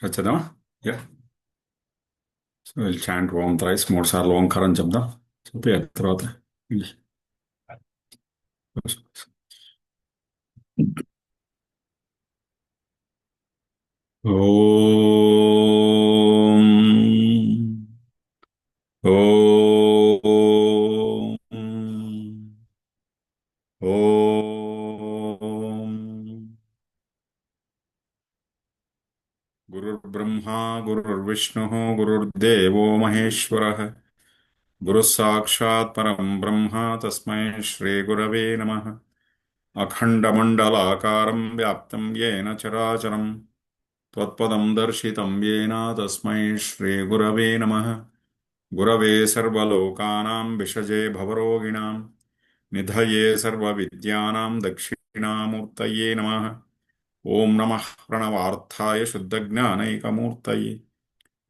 చదవా. Yeah. So will chant Om thrice 3 సార్లు ఓంకారం చెప్దాం. చెప్పి ఆ తర్వాత ఓం. ఓం. ఓం. గురుర్బ్రహ్మా గురుర్విష్ణుః గురుర్దేవో మహేశ్వరः గురుः సాక్షాత్ పరం బ్రహ్మ తస్మై శ్రీ గురవే నమః. అఖండమండలాకారం వ్యాప్తం యేన చరాచరం త్వత్పదం దర్శితం యేన తస్మై శ్రీగురవే నమః. గురవే సర్వలోకానాం విషజే భవరోగిణాం నిధయే సర్వవిద్యానాం దక్షిణామూర్తయే నమః. ఓం నమః ప్రణవార్థాయ శుద్ధజ్ఞానైకమూర్తయే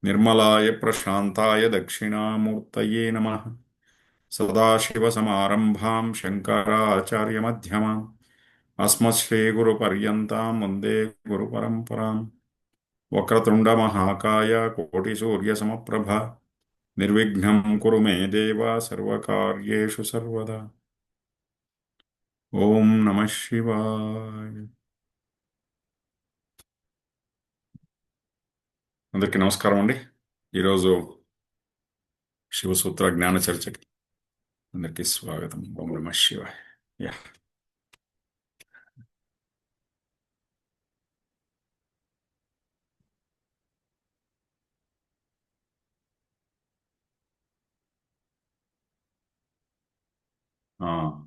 నిర్మలాయ ప్రశాంతాయ దక్షిణామూర్తయే నమః. సదాశివసమారంభాం శంకరాచార్యమధ్యమాం అస్మశ్రీగురుపర్యంతాం వందే గురుపరంపరాం. వక్రతుండ మహాకాయ కోటి సూర్య సమప్రభ నిర్విఘ్నం కురు మే దేవ సర్వకార్యేషు సర్వదా. ఓం నమ శివాయ. అందరికీ నమస్కారం అండి. ఈరోజు శివసూత్ర జ్ఞాన చర్చకి అందరికీ స్వాగతం. ఓం నమ శివాయ. యా. ఆ.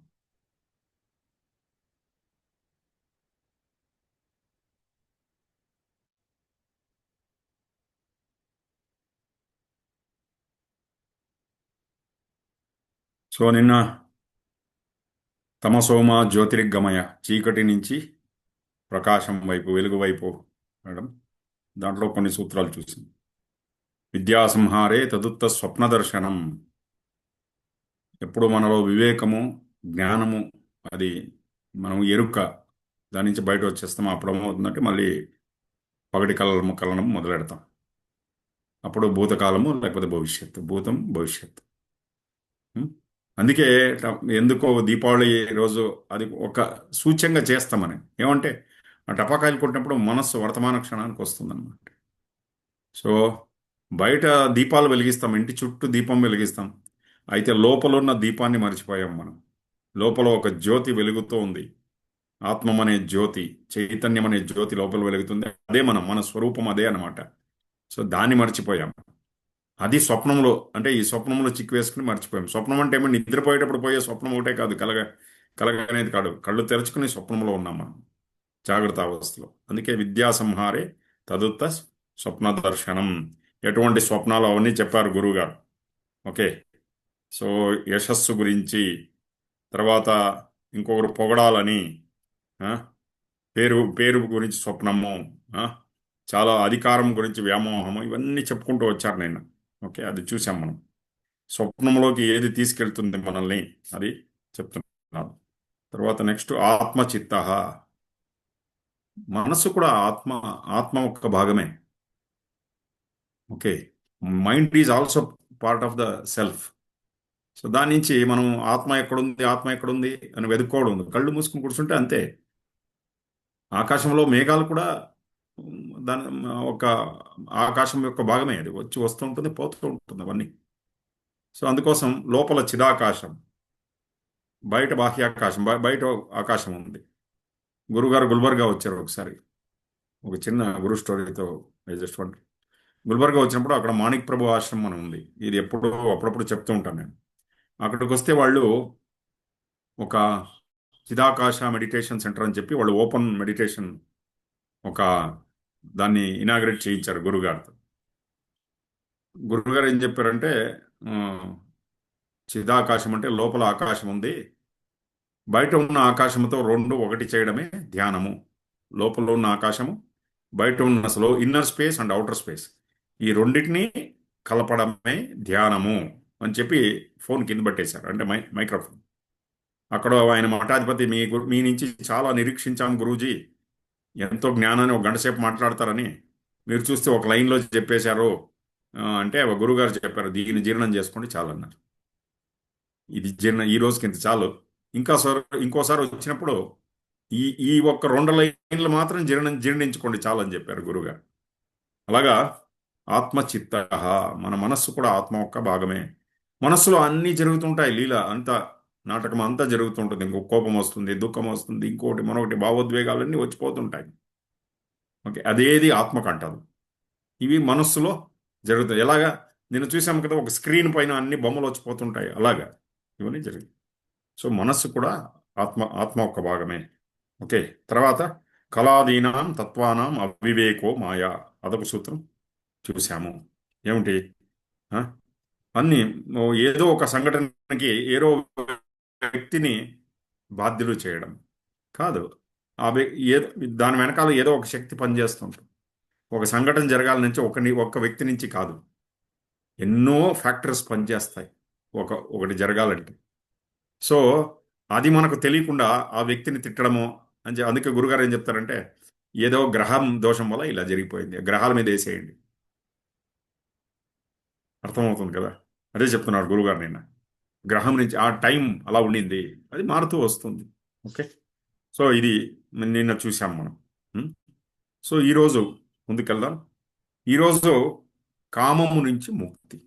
సో నిన్న తమసోమ జ్యోతిర్గమయ, చీకటి నుంచి ప్రకాశం వైపు, వెలుగు వైపు మేడం, దాంట్లో కొన్ని సూత్రాలు చూసింది. విద్యాసంహారే తదుత్త స్వప్న దర్శనం. ఎప్పుడు మనలో వివేకము, జ్ఞానము, అది మనం ఎరుక, దాని నుంచి బయట వచ్చేస్తాం. అప్పుడు ఏమవుతుందంటే మళ్ళీ పగటి కలము కలనం మొదలెడతాం. అప్పుడు భూతకాలము లేకపోతే భవిష్యత్తు, భూతం భవిష్యత్తు. ఉం? అందుకే ఎందుకో దీపావళి రోజు అది ఒక సూచ్యంగా చేస్తామని. ఏమంటే ఆ టపాకాయలు కొట్టినప్పుడు మనస్సు వర్తమాన క్షణానికి వస్తుందన్నమాట. సో బయట దీపాలు వెలిగిస్తాం, ఇంటి చుట్టూ దీపం వెలిగిస్తాం. అయితే లోపల ఉన్న దీపాన్ని మర్చిపోయాం మనం. లోపల ఒక జ్యోతి వెలుగుతూ ఉంది. ఆత్మం అనే జ్యోతి, చైతన్యం అనే జ్యోతి లోపల వెలుగుతుంది. అదే మన స్వరూపం అదే అన్నమాట. సో దాన్ని మర్చిపోయాం. అది స్వప్నంలో, అంటే ఈ స్వప్నంలో చిక్కు వేసుకుని మర్చిపోయాం. స్వప్నం అంటే ఏమో నిద్రపోయేటప్పుడు పోయే స్వప్నం ఒకటే కాదు, కలగనేది కాదు. కళ్ళు తెరుచుకుని స్వప్నంలో ఉన్నాం మనం, జాగ్రత్త అవస్థలో. అందుకే విద్యాసంహారే తదుత్త స్వప్న దర్శనం. ఎటువంటి స్వప్నాలు అవన్నీ చెప్పారు గురువుగారు. ఓకే. సో యశస్సు గురించి, తర్వాత ఇంకొకరు పొగడాలని, ఆ, పేరు పేరు గురించి స్వప్నము, ఆ, చాలా అధికారం గురించి వ్యామోహము, ఇవన్నీ చెప్పుకుంటూ వచ్చారు నేను. ఓకే, అది చూసాం మనం. స్వప్నంలోకి ఏది తీసుకెళ్తుంది మనల్ని, అది చెప్తున్నాను. తర్వాత నెక్స్ట్ ఆత్మచిత్త. మనస్సు కూడా ఆత్మ, ఆత్మ ఒక భాగమే. Okay. Mind is also part of the self. So దాని నుంచి మనం ఆత్మ ఎక్కడుంది, ఆత్మ ఎక్కడుంది అని వెతుక్కోవడం ఉంది. కళ్ళు మూసుకుని కూర్చుంటే అంతే. ఆకాశంలో మేఘాలు కూడా దాని ఒక ఆకాశం యొక్క భాగమే. అది వచ్చి వస్తూ ఉంటుంది, పోతూ ఉంటుంది అవన్నీ. సో అందుకోసం లోపల చిదాకాశం, బయట బాహ్యాకాశం, బయట ఆకాశం ఉంది. గురుగారు గుల్బర్గా వచ్చారు ఒకసారి, ఒక చిన్న గురు స్టోరీతో. Just one. గుల్బర్గా వచ్చినప్పుడు అక్కడ మాణిక్ ప్రభు ఆశ్రమం అని ఉంది. ఇది ఎప్పుడూ అప్పుడప్పుడు చెప్తూ ఉంటాను నేను. అక్కడికి వస్తే వాళ్ళు ఒక చిదాకాశ మెడిటేషన్ సెంటర్ అని చెప్పి వాళ్ళు ఓపెన్ మెడిటేషన్ ఒక దాన్ని ఇనాగ్రేట్ చేయించారు గురుగారితో. గురుగారు ఏం చెప్పారంటే, ఆ, చిదాకాశం అంటే లోపల ఆకాశం ఉంది, బయట ఉన్న ఆకాశంతో రెండు ఒకటి చేయడమే ధ్యానము. లోపల ఉన్న ఆకాశము, బయట ఉన్న inner space and outer space, ఈ రెండింటినీ కలపడమే ధ్యానము అని చెప్పి ఫోన్ కింద పెట్టేశారు, అంటే మైక్రోఫోన్. అక్కడ ఆయన మఠాధిపతి, మీ నుంచి చాలా నిరీక్షించాం గురూజీ, ఎంతో జ్ఞానాన్ని ఒక గంట సేపు మాట్లాడతారని. మీరు చూస్తే ఒక లైన్లో చెప్పేశారు. అంటే ఒక గురుగారు చెప్పారు, దీన్ని జీర్ణం చేసుకోండి చాలు అన్నారు. ఇది ఈ రోజుకి ఇంత చాలు. ఇంకోసారి వచ్చినప్పుడు ఈ ఈ ఒక్క 2 లైన్లు మాత్రం జీర్ణించుకోండి చాలు అని చెప్పారు గురుగారు. అలాగా ఆత్మచిత్త, మన మనస్సు కూడా ఆత్మ యొక్క భాగమే. మనస్సులో అన్నీ జరుగుతుంటాయి, లీల అంతా, నాటకం అంతా జరుగుతుంటుంది. ఇంకో కోపం వస్తుంది, దుఃఖం వస్తుంది, ఇంకోటి మరొకటి, భావోద్వేగాలన్నీ వచ్చిపోతుంటాయి. ఓకే, అదేది ఆత్మకు అంటారు. ఇవి మనస్సులో జరుగుతాయి. ఎలాగా? నేను చూసాం కదా, ఒక స్క్రీన్ పైన అన్ని బొమ్మలు వచ్చిపోతుంటాయి, అలాగా ఇవన్నీ జరుగుతాయి. సో మనస్సు కూడా ఆత్మ ఒక భాగమే. ఓకే. తర్వాత కళాదీనాం తత్వానాం అవివేకో మాయా, అదొక సూత్రం చూసాము. ఏమిటి? ఆ? అన్ని ఏదో ఒక సంఘటనకి ఏదో వ్యక్తిని బాధ్యులు చేయడం కాదు. ఆ ఏదో దాని వెనకాల ఏదో ఒక శక్తి పనిచేస్తుంటుంది. ఒక సంఘటన జరగాల నుంచి ఒక్క వ్యక్తి నుంచి కాదు, ఎన్నో ఫ్యాక్టర్స్ పనిచేస్తాయి ఒకటి జరగాలంటే. సో అది మనకు తెలియకుండా ఆ వ్యక్తిని తిట్టడము అందుకే గురుగారు ఏం చెప్తారంటే, ఏదో గ్రహం దోషం వల్ల ఇలా జరిగిపోయింది, గ్రహాల మీద వేసేయండి. అర్థమవుతుంది కదా? అదే చెప్తున్నారు గురుగారు నిన్న. గ్రహం నుంచి ఆ టైం అలా ఉండింది, అది మారుతూ వస్తుంది. ఓకే. సో ఇది నిన్న చూసాం మనం. ఉం? సో ఈరోజు ముందుకెళ్దాం. ఈరోజు కామము నుంచి ముక్తి.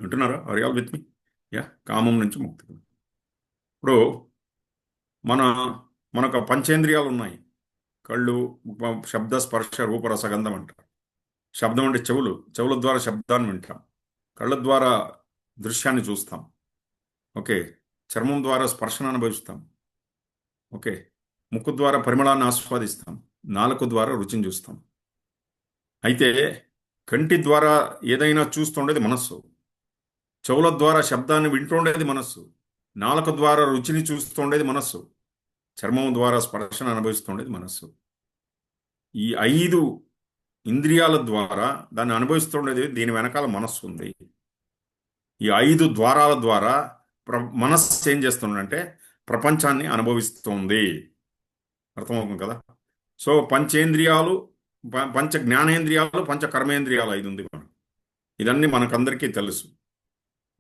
వింటున్నారా? Are all with me? Yeah, కామం నుంచి ముక్తి. ఇప్పుడు మన మనకు పంచేంద్రియాలు ఉన్నాయి. కళ్ళు, శబ్ద, స్పర్శ, రూప, రసగంధం అంటారు. శబ్దం అంటే చెవుల ద్వారా శబ్దాన్ని వింటాం. కళ్ళ ద్వారా దృశ్యాన్ని చూస్తాం. ఓకే. చర్మం ద్వారా స్పర్శను అనుభవిస్తాం. ఓకే. ముక్కు ద్వారా పరిమళాన్ని ఆస్వాదిస్తాం. నాలుక ద్వారా రుచిని చూస్తాం. అయితే కంటి ద్వారా ఏదైనా చూస్తుండేది మనస్సు. చెవుల ద్వారా శబ్దాన్ని వింటుండేది మనస్సు. నాలుక ద్వారా రుచిని చూస్తుండేది మనస్సు. చర్మం ద్వారా స్పర్శను అనుభవిస్తుండేది మనస్సు. ఈ 5 ఇంద్రియాల ద్వారా దాన్ని అనుభవిస్తుండేది, దీని వెనకాల మనస్సు ఉంది. ఈ 5 ద్వారాల ద్వారా మనస్సు ఏం చేస్తుందంటే ప్రపంచాన్ని అనుభవిస్తుంది. అర్థమవుతుంది కదా? సో పంచేంద్రియాలు, పంచ జ్ఞానేంద్రియాలు, పంచ కర్మేంద్రియాలు 5 ఉంది మనకు. ఇదన్నీ మనకందరికీ తెలుసు.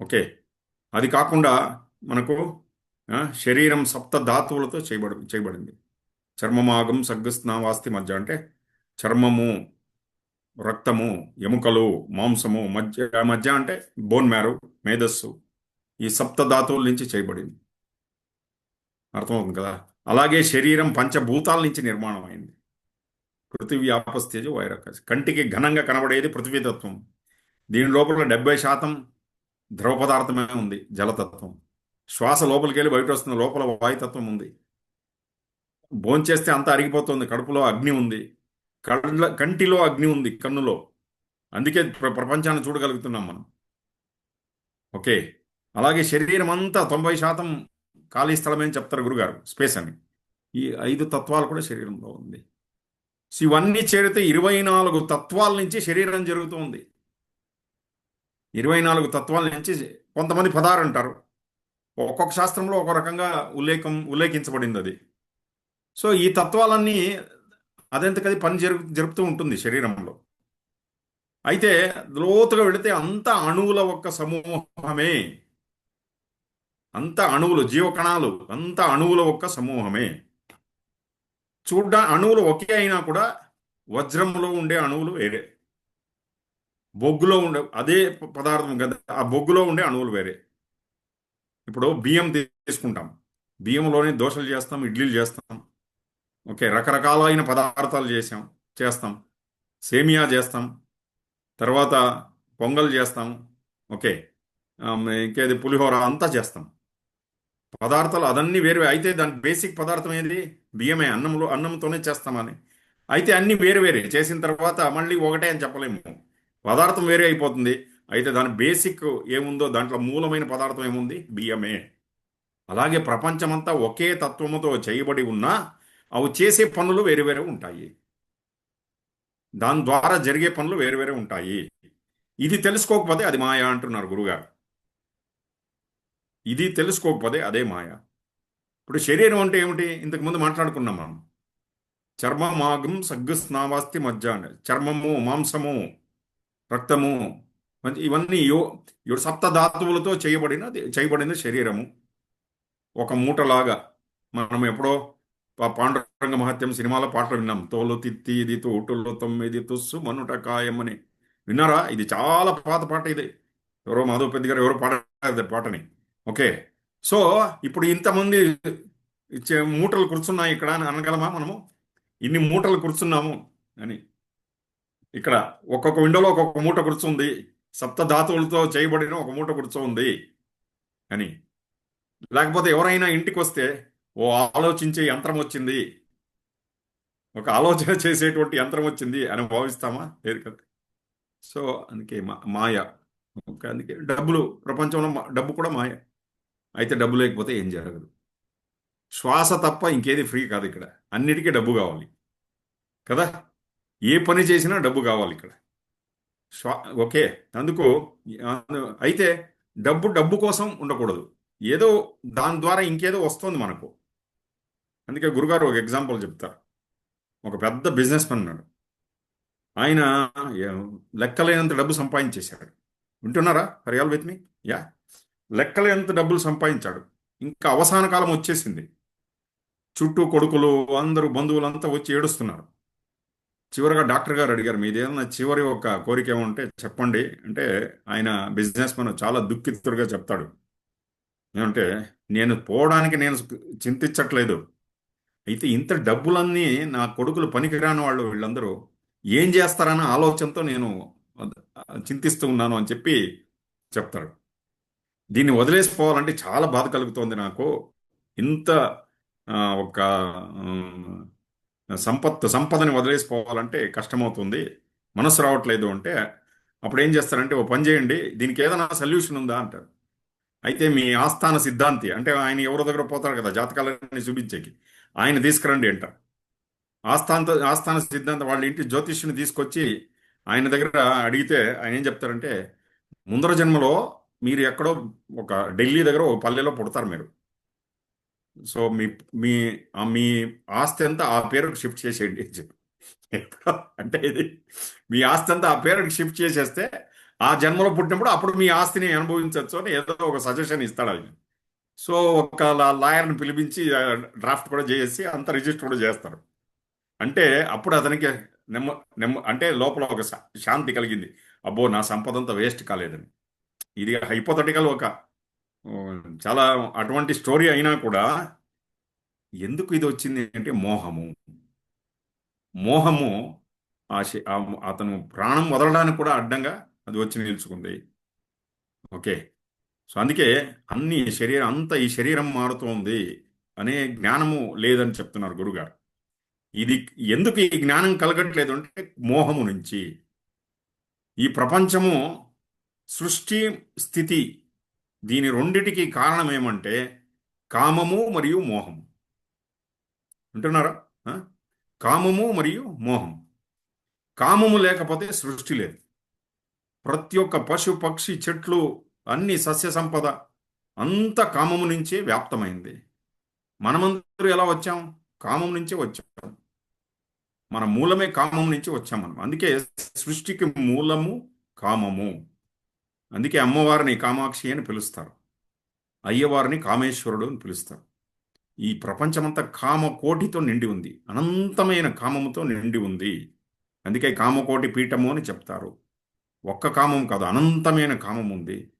ఓకే. అది కాకుండా మనకు శరీరం సప్త ధాతువులతో చేయబడింది. చర్మమాగం సగ్గస్నావాస్తి మధ్య అంటే చర్మము, రక్తము, ఎముకలు, మాంసము, మధ్య అంటే బోన్ మ్యారో, మేధస్సు, ఈ సప్త ధాతువుల నుంచి చేయబడింది. అర్థమవుతుంది కదా? అలాగే శరీరం పంచభూతాల నుంచి నిర్మాణం అయింది. పృథివీ, ఆపస్తేజు, వైరకాశ. కంటికి ఘనంగా కనబడేది పృథ్వీతత్వం. దీని లోపల 70% ద్రవ పదార్థమే ఉంది, జలతత్వం. శ్వాస లోపలికి వెళ్ళి బయట వస్తుంది, లోపల వాయుతత్వం ఉంది. భోంచేస్తే అంతా అరిగిపోతుంది, కడుపులో అగ్ని ఉంది. కంటిలో అగ్ని ఉంది, కన్నులో. అందుకే ప్రపంచాన్ని చూడగలుగుతున్నాం మనం. ఓకే. అలాగే శరీరం అంతా 90% ఖాళీ స్థలమే అని చెప్తారు గురుగారు, స్పేస్ అని. ఈ 5 తత్వాలు కూడా శరీరంలో ఉంది. సో ఇవన్నీ చేరితే 24 తత్వాల నుంచి శరీరం జరుగుతుంది. 24 తత్వాల నుంచి కొంతమంది 16 అంటారు. ఒక్కొక్క శాస్త్రంలో ఒక రకంగా ఉల్లేఖించబడింది అది. సో ఈ తత్వాలన్నీ అదెంతకది పని జరుపుతూ ఉంటుంది శరీరంలో. అయితే లోతుగా వెళితే అంత అణువుల ఒక్క సమూహమే. అంత అణువులు, జీవకణాలు అంత అణువుల ఒక్క సమూహమే. అణువులు ఒకే అయినా కూడా వజ్రంలో ఉండే అణువులు వేరే, బొగ్గులో ఉండే అదే పదార్థం కదా, ఆ బొగ్గులో ఉండే అణువులు వేరే. ఇప్పుడు బియ్యం తీసుకుంటాం, బియ్యంలోనే దోశలు చేస్తాం, ఇడ్లీలు చేస్తాం. ఓకే. రకరకాలైన పదార్థాలు చేస్తాం. సేమియా చేస్తాం, తర్వాత పొంగల్ చేస్తాం. ఓకే. ఇంకేది, పులిహోర అంతా చేస్తాం. పదార్థాలు అదన్నీ వేరే. అయితే దాని బేసిక్ పదార్థం ఏంది? బియ్యమే. అన్నంతోనే చేస్తామని. అయితే అన్ని వేరే వేరే చేసిన తర్వాత మళ్ళీ ఒకటే అని చెప్పలేము, పదార్థం వేరే అయిపోతుంది. అయితే దాని బేసిక్ ఏముందో, దాంట్లో మూలమైన పదార్థం ఏముంది? బియ్యమే. అలాగే ప్రపంచమంతా ఒకే తత్వముతో చేయబడి ఉన్నా అవి చేసే పనులు వేరు వేరే ఉంటాయి. దాని ద్వారా జరిగే పనులు వేరు వేరే ఉంటాయి. ఇది తెలుసుకోకపోతే అది మాయ అంటున్నారు గురుగారు. ఇది తెలుసుకోకపోతే అదే మాయ. ఇప్పుడు శరీరం అంటే ఏమిటి? ఇంతకు ముందు మాట్లాడుకున్నాం మనం. చర్మమాగం సగ్గు స్నావాస్తి మజ్జ అని. చర్మము, మాంసము, రక్తము, ఇవన్నీ సప్త ధాతువులతో చేయబడిన శరీరము. ఒక మూటలాగా మనం ఎప్పుడో పాండురంగ మహత్యం సినిమాలో పాటలు విన్నాం. తోలు తిత్తి ఇది తోటులో తొమ్మిది తుస్సు మనుట ఖాయం అని. విన్నారా? ఇది చాలా పాత పాట ఇది. ఎవరో మాధవ్ పెద్ద గారు ఎవరో పాడారు పాటని. ఓకే. సో ఇప్పుడు ఇంతమంది మూటలు కూర్చున్నాయి ఇక్కడ అని అనగలమా మనము? ఇన్ని మూటలు కూర్చున్నాము అని. ఇక్కడ ఒక్కొక్క విండోలో ఒక్కొక్క మూట కూర్చుంది, సప్త ధాతువులతో చేయబడిన ఒక మూట కూర్చోంది అని. లేకపోతే ఎవరైనా ఇంటికి వస్తే ఓ ఆలోచించే యంత్రం వచ్చింది, ఒక ఆలోచన చేసేటువంటి యంత్రం వచ్చింది అని భావిస్తామా? లేదు కదా. సో అందుకే మాయ. ఓకే, అందుకే డబ్బులు ప్రపంచంలో డబ్బు కూడా మాయ. అయితే డబ్బు లేకపోతే ఏం జరగదు. శ్వాస తప్ప ఇంకేది ఫ్రీ కాదు ఇక్కడ. అన్నిటికీ డబ్బు కావాలి కదా. ఏ పని చేసినా డబ్బు కావాలి ఇక్కడ. శ్వా ఓకే. అందుకు ఆ, అయితే డబ్బు డబ్బు కోసం ఉండకూడదు. ఏదో దాని ద్వారా ఇంకేదో వస్తుంది మనకు. అందుకే గురుగారు ఒక ఎగ్జాంపుల్ చెప్తారు. ఒక పెద్ద బిజినెస్ మ్యాన్ ఉన్నాడు. ఆయన ఏ- లెక్కలేనంత డబ్బు సంపాదించేశాడు. వింటున్నారా? హరియాల్ విత్ మీ. యా. లెక్కలేనంత డబ్బులు సంపాదించాడు. ఇంకా అవసాన కాలం వచ్చేసింది. చుట్టూ కొడుకులు, అందరూ బంధువులంతా వచ్చి ఏడుస్తున్నారు. చివరిగా డాక్టర్ గారు అడిగారు, మీదేమన్నా చివరి ఒక కోరిక ఏమంటే చెప్పండి అంటే, ఆయన బిజినెస్ మ్యాన్ చాలా దుఃఖితుడిగా చెప్తాడు. ఏమంటే, నేను పోవడానికి నేను చింతించట్లేదు. అయితే ఇంత డబ్బులన్నీ నా కొడుకులు పనికిరాని వాళ్ళు వీళ్ళందరూ ఏం చేస్తారన్న ఆలోచనతో నేను చింతిస్తూ ఉన్నాను అని చెప్పి చెప్తాడు. దీన్ని వదిలేసిపోవాలంటే చాలా బాధ కలుగుతోంది నాకు. ఇంత ఒక సంపదని వదిలేసిపోవాలంటే కష్టమవుతుంది, మనసు రావట్లేదు అంటే, అప్పుడు ఏం చేస్తారంటే, ఓ పని చేయండి, దీనికి ఏదైనా సొల్యూషన్ ఉందా అంటారు. అయితే మీ ఆస్థాన సిద్ధాంతి అంటే ఆయన ఎవరో దగ్గర పోతారు కదా జాతకాలన్నీ చూపించేకి, ఆయన తీసుకురండి అంటారు. ఆస్థాన సిద్ధాంత వాళ్ళ ఇంటి జ్యోతిష్యుని తీసుకొచ్చి ఆయన దగ్గర అడిగితే ఆయన ఏం చెప్తారంటే, ముందర జన్మలో మీరు ఎక్కడో ఒక ఢిల్లీ దగ్గర ఒక పల్లెలో పుడతారు మీరు. సో మీ మీ ఆస్తి అంతా ఆ పేరుకి షిఫ్ట్ చేసేయండి అని చెప్పి. అంటే ఇది మీ ఆస్తి అంతా ఆ పేరుకి షిఫ్ట్ చేసేస్తే ఆ జన్మలో పుట్టినప్పుడు అప్పుడు మీ ఆస్తిని అనుభవించవచ్చు అని ఏదో ఒక సజెషన్ ఇస్తాడు ఆయన. సో ఒక లాయర్ని పిలిపించి డ్రాఫ్ట్ కూడా చేసి అంత రిజిస్టర్ కూడా చేస్తారు. అంటే అప్పుడు అతనికి నెమ్మ నెమ్మ అంటే లోపల ఒక శాంతి కలిగింది. అబ్బో, నా సంపద అంతా వేస్ట్ కాలేదని. ఇది హైపోథటికల్ ఒక చాలా అటువంటి స్టోరీ అయినా కూడా ఎందుకు ఇది వచ్చింది అంటే మోహము. మోహము అతను ప్రాణం వదలడానికి కూడా అడ్డంగా అది వచ్చి నిలుచుకుంది. ఓకే. సో అందుకే ఈ శరీరం మారుతోంది అనే జ్ఞానము లేదని చెప్తున్నారు గురుగారు. ఇది ఎందుకు ఈ జ్ఞానం కలగట్లేదు అంటే మోహము నుంచి. ఈ ప్రపంచము సృష్టి స్థితి, దీని రెండిటికి కారణం ఏమంటే కామము మరియు మోహము. వింటున్నారా? ఆ? కామము మరియు మోహం. కామము లేకపోతే సృష్టి లేదు. ప్రతి ఒక్క పశు పక్షి చెట్లు అన్ని సస్య సంపద అంత కామము నుంచే వ్యాప్తమైంది. మనమందరూ ఎలా వచ్చాం? కామం నుంచే వచ్చాం. మన మూలమే కామం నుంచి వచ్చాం మనం. అందుకే సృష్టికి మూలము కామము. అందుకే అమ్మవారిని కామాక్షి అని పిలుస్తారు, అయ్యవారిని కామేశ్వరుడు అని పిలుస్తారు. ఈ ప్రపంచమంతా కామ కోటితో నిండి ఉంది, అనంతమైన కామముతో నిండి ఉంది. అందుకే కామకోటి పీఠము అని చెప్తారు. ఒక్క కామం కాదు, అనంతమైన కామం ఉంది.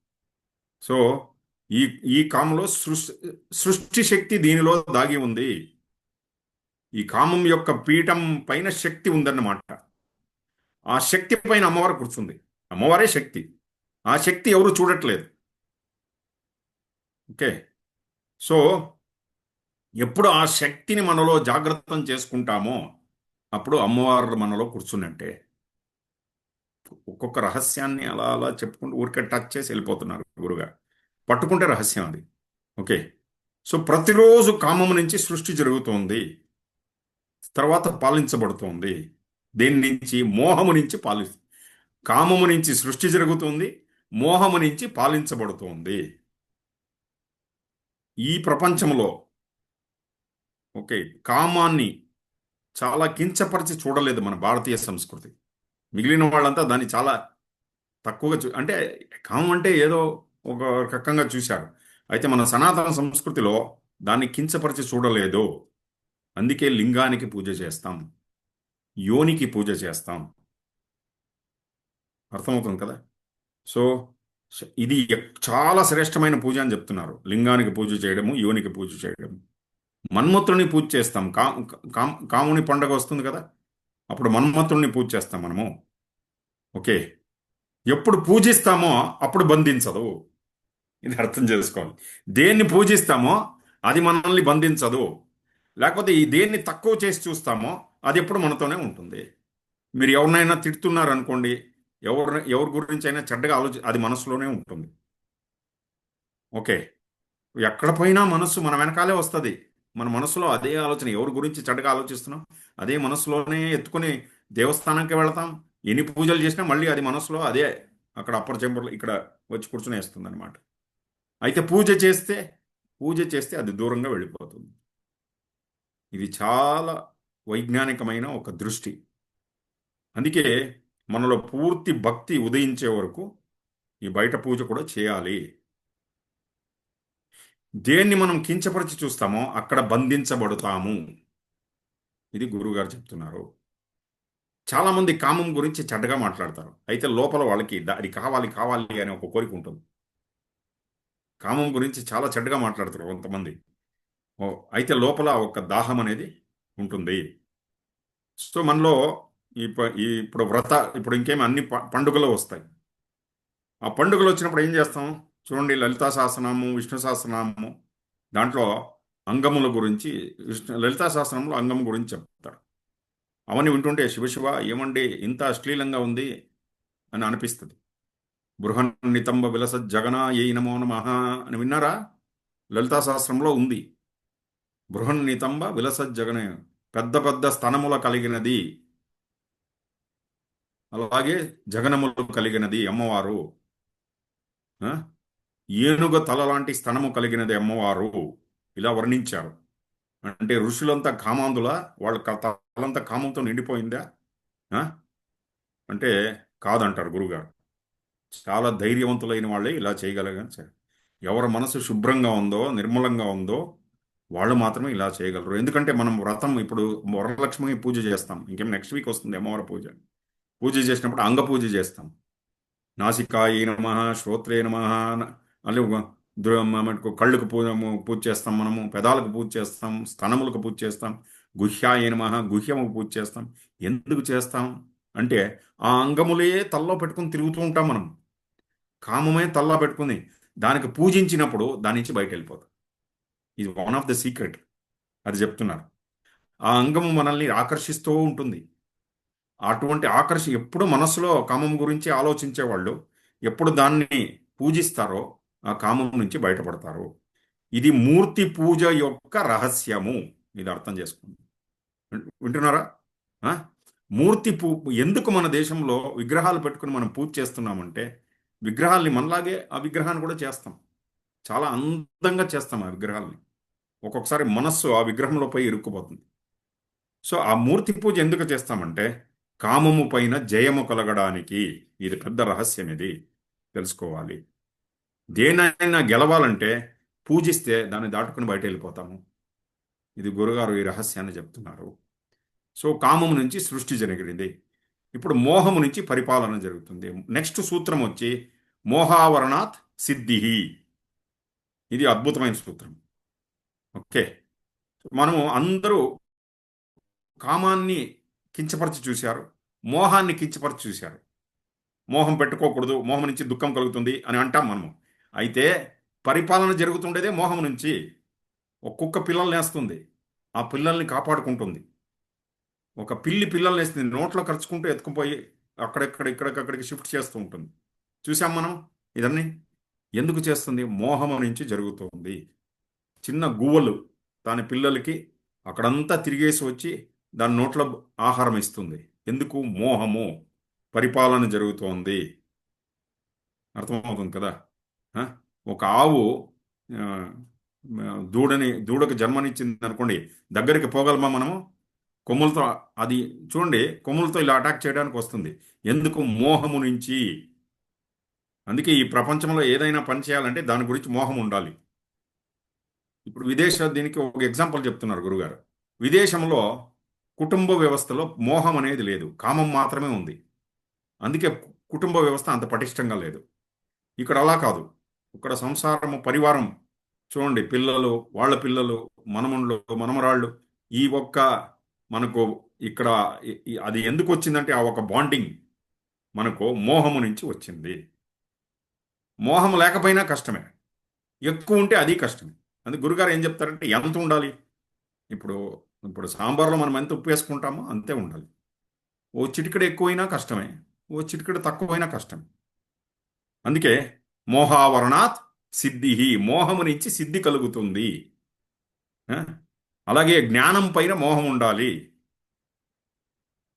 సో ఈ ఈ కామంలో సృష్టి శక్తి దీనిలో దాగి ఉంది. ఈ కామం యొక్క పీఠం పైన శక్తి ఉందన్నమాట. ఆ శక్తి పైన అమ్మవారు కూర్చుంది. అమ్మవారే శక్తి. ఆ శక్తి ఎవరు చూడట్లేదు. ఓకే. సో ఎప్పుడు ఆ శక్తిని మనలో జాగ్రత్తం చేసుకుంటామో అప్పుడు అమ్మవారు మనలో కూర్చున్నట్టే. ఒక్కొక్క రహస్యాన్ని అలా అలా చెప్పుకుంటూ ఊరికే టచ్ చేసి వెళ్ళిపోతున్నారు గురుగారు. పట్టుకుంటే రహస్యం అది. ఓకే. సో ప్రతిరోజు కామము నుంచి సృష్టి జరుగుతోంది, తర్వాత పాలించబడుతోంది. దేని నుంచి? మోహము నుంచి కామము నుంచి సృష్టి జరుగుతుంది, మోహము నుంచి పాలించబడుతోంది ఈ ప్రపంచంలో. ఓకే. కామాన్ని చాలా కించపరిచి చూడలేదు మన భారతీయ సంస్కృతి. మిగిలిన వాళ్ళంతా దాన్ని చాలా తక్కువగా అంటే కామం అంటే ఏదో ఒక రకంగా చూశారు. అయితే మన సనాతన సంస్కృతిలో దాన్ని కించపరిచి చూడలేదు. అందుకే లింగానికి పూజ చేస్తాం, యోనికి పూజ చేస్తాం. అర్థమవుతుంది కదా. సో ఇది చాలా శ్రేష్టమైన పూజ అని చెప్తున్నారు. లింగానికి పూజ చేయడము, యోనికి పూజ చేయడము. మన్మథుడిని పూజ చేస్తాం. కాముని పండగ వస్తుంది కదా, అప్పుడు మన్మథుడిని పూజ చేస్తాం మనము. ఓకే. ఎప్పుడు పూజిస్తామో అప్పుడు బంధించదు. ఇది అర్థం చేసుకోవాలి. దేన్ని పూజిస్తామో అది మనల్ని బంధించదు. లేకపోతే ఈ దేన్ని తక్కువ చేసి చూస్తామో అది ఎప్పుడు మనతోనే ఉంటుంది. మీరు ఎవరినైనా తిడుతున్నారు అనుకోండి, ఎవరి గురించి అయినా చెడ్డగా అది మనసులోనే ఉంటుంది. ఓకే. ఎక్కడ పోయినా మనస్సు మన వెనకాలే వస్తుంది. మన మనసులో అదే ఆలోచన, ఎవరి గురించి చెడ్డగా ఆలోచిస్తున్నాం అదే మనసులోనే ఎత్తుకుని దేవస్థానానికి వెళతాం. ఎన్ని పూజలు చేసినా మళ్ళీ అది మనసులో అదే, అక్కడ అప్పర్ చెంబర్లో ఇక్కడ వచ్చి కూర్చునేస్తుంది అనమాట. అయితే పూజ చేస్తే అది దూరంగా వెళ్ళిపోతుంది. ఇది చాలా వైజ్ఞానికమైన ఒక దృష్టి. అందుకే మనలో పూర్తి భక్తి ఉదయించే వరకు ఈ బయట పూజ కూడా చేయాలి. దేన్ని మనం కించపరిచి చూస్తామో అక్కడ బంధించబడతాము. ఇది గురువుగారు చెప్తున్నారు. చాలా మంది కామం గురించి చెడ్డగా మాట్లాడతారు. అయితే లోపల వాళ్ళకి అది కావాలి కావాలి అనే ఒక కోరిక ఉంటుంది. కామం గురించి చాలా చెడ్డగా మాట్లాడతారు కొంతమంది. ఓ, అయితే లోపల ఒక దాహం అనేది ఉంటుంది. సో మనలో ఇప్పుడు ఇప్పుడు ఇంకేమి అన్ని పండుగలు వస్తాయి. ఆ పండుగలు వచ్చినప్పుడు ఏం చేస్తాం? చూడండి, లలితా సహస్రనామము, విష్ణు సహస్రనామము, దాంట్లో అంగముల గురించి, లలితా సహస్రనంలో అంగం గురించి చెప్తారు. అవన్నీ వింటుంటే శివశివ ఏమండి ఇంత అశ్లీలంగా ఉంది అని అనిపిస్తుంది. బృహన్ నితంబ విలస జగన ఏ నమో నమః అని విన్నారా? లలితా సహస్రంలో ఉంది. బృహన్ నితంబ విలస జగన, పెద్ద పెద్ద స్తనముల కలిగినది, అలాగే జగనములు కలిగినది అమ్మవారు. ఆ? ఏనుగ తల లాంటి స్తనము కలిగినది అమ్మవారు. ఇలా వర్ణించారు. అంటే ఋషులంతా కామాంధుల, వాళ్ళ తలంతా కామంతో నిండిపోయిందా? ఆ? అంటే కాదంటారు గురుగారు. చాలా ధైర్యవంతులైన వాళ్ళే ఇలా చేయగలగని సార్. ఎవరి మనసు శుభ్రంగా ఉందో, నిర్మలంగా ఉందో వాళ్ళు మాత్రమే ఇలా చేయగలరు. ఎందుకంటే మనం వ్రతం ఇప్పుడు వరలక్ష్మి పూజ చేస్తాం. ఇంకేం నెక్స్ట్ వీక్ వస్తుంది అమ్మవారి పూజ. పూజ చేసినప్పుడు అంగ పూజ చేస్తాం. నాసికాయ నమః, శ్రోత్రే నమః, అల్లి మనకు కళ్ళకు పూజ చేస్తాం, మనము పెదాలకు పూజ చేస్తాం, స్తనములకు పూజ చేస్తాం, గుహ్యాయ నమః, గుహ్యముకు పూజ చేస్తాం. ఎందుకు చేస్తాం అంటే ఆ అంగములే తల్లో పెట్టుకుని తిరుగుతూ ఉంటాం మనం. కామమే తల్లా పెట్టుకుని దానికి పూజించినప్పుడు దాని నుంచి బయట వెళ్ళిపోతాం. ఇది వన్ ఆఫ్ ద సీక్రెట్. అది చెప్తున్నారు. ఆ అంగము మనల్ని ఆకర్షిస్తూ ఉంటుంది. అటువంటి ఎప్పుడు మనస్సులో కామం గురించి ఆలోచించే వాళ్ళు ఎప్పుడు దాన్ని పూజిస్తారో ఆ కామం నుంచి బయటపడతారు. ఇది మూర్తి పూజ యొక్క రహస్యము. ఇది అర్థం చేసుకోండి. వింటున్నారా? ఆ? మూర్తి పూ ఎందుకు మన దేశంలో విగ్రహాలు పెట్టుకుని మనం పూజ చేస్తున్నామంటే, విగ్రహాల్ని మనలాగే ఆ విగ్రహాన్ని కూడా చేస్తాం. చాలా అందంగా చేస్తాం ఆ విగ్రహాల్ని. ఒక్కొక్కసారి మనస్సు ఆ విగ్రహంలో పోయి ఇరుక్కుపోతుంది. సో ఆ మూర్తి పూజ ఎందుకు చేస్తామంటే కామము పైన జయము కలగడానికి. ఇది పెద్ద రహస్యం. ఇది తెలుసుకోవాలి. దేనైనా గెలవాలంటే పూజిస్తే దాన్ని దాటుకుని బయట వెళ్ళిపోతాము. ఇది గురుగారు ఈ రహస్యాన్ని చెప్తున్నారు. సో కామము నుంచి సృష్టి జరిగింది. ఇప్పుడు మోహము నుంచి పరిపాలన జరుగుతుంది. నెక్స్ట్ సూత్రం వచ్చి మోహావరణాత్ సిద్ధి. ఇది అద్భుతమైన సూత్రం. ఓకే. మనము అందరూ కామాన్ని కించపరిచి చూశారు, మోహాన్ని కించపరిచి చూశారు. మోహం పెట్టుకోకూడదు, మోహం నుంచి దుఃఖం కలుగుతుంది అని అంటాం మనము. అయితే పరిపాలన జరుగుతుండేదే మోహం నుంచి. ఒక కుక్క పిల్లల్ని వేస్తుంది, ఆ పిల్లల్ని కాపాడుకుంటుంది. ఒక పిల్లి పిల్లల్ని వేస్తుంది, నోట్లో ఖర్చుకుంటూ ఎత్తుకుపోయి ఇక్కడికక్కడికి షిఫ్ట్ చేస్తూ ఉంటుంది. చూసాం మనం ఇదన్నీ. ఎందుకు చేస్తుంది? మోహం నుంచి జరుగుతుంది. చిన్న గువ్వలు దాని పిల్లలకి అక్కడంతా తిరిగేసి వచ్చి దాని నోట్లో ఆహారం ఇస్తుంది. ఎందుకు? మోహము. పరిపాలన జరుగుతోంది. అర్థమవుతుంది కదా. ఆ? ఒక ఆవు ఆ, దూడకు జన్మనిచ్చింది అనుకోండి, దగ్గరికి పోగలమా మనము? కొమ్ములతో అది చూడండి, కొమ్ములతో ఇలా అటాక్ చేయడానికి వస్తుంది. ఎందుకు? మోహము నుంచి. అందుకే ఈ ప్రపంచంలో ఏదైనా పని చేయాలంటే దాని గురించి మోహం ఉండాలి. ఇప్పుడు దీనికి ఒక ఎగ్జాంపుల్ చెప్తున్నారు గురుగారు. విదేశంలో కుటుంబ వ్యవస్థలో మోహం అనేది లేదు, కామం మాత్రమే ఉంది. అందుకే కుటుంబ వ్యవస్థ అంత పటిష్టంగా లేదు. ఇక్కడ అలా కాదు. ఇక్కడ సంసారము, పరివారం చూడండి, పిల్లలు, వాళ్ళ పిల్లలు, మనముండ్లు, మనమరాళ్ళు, ఈ ఒక్క మనకు ఇక్కడ అది ఎందుకు వచ్చిందంటే ఆ ఒక బాండింగ్ మనకు మోహము నుంచి వచ్చింది. మోహం లేకపోయినా కష్టమే, ఎక్కువ ఉంటే అది కష్టమే. అందుకే గురుగారు ఏం చెప్తారంటే ఎంత ఉండాలి. ఇప్పుడు ఇప్పుడు సాంబార్లో మనం ఎంత ఉప్పు వేసుకుంటామో అంతే ఉండాలి. ఓ చిటికెడు ఎక్కువైనా కష్టమే, ఓ చిటికెడు తక్కువైనా కష్టమే. అందుకే మోహావరణాత్ సిద్ధి, మోహము నుంచి సిద్ధి కలుగుతుంది. ఆ? అలాగే జ్ఞానం పైన మోహం ఉండాలి,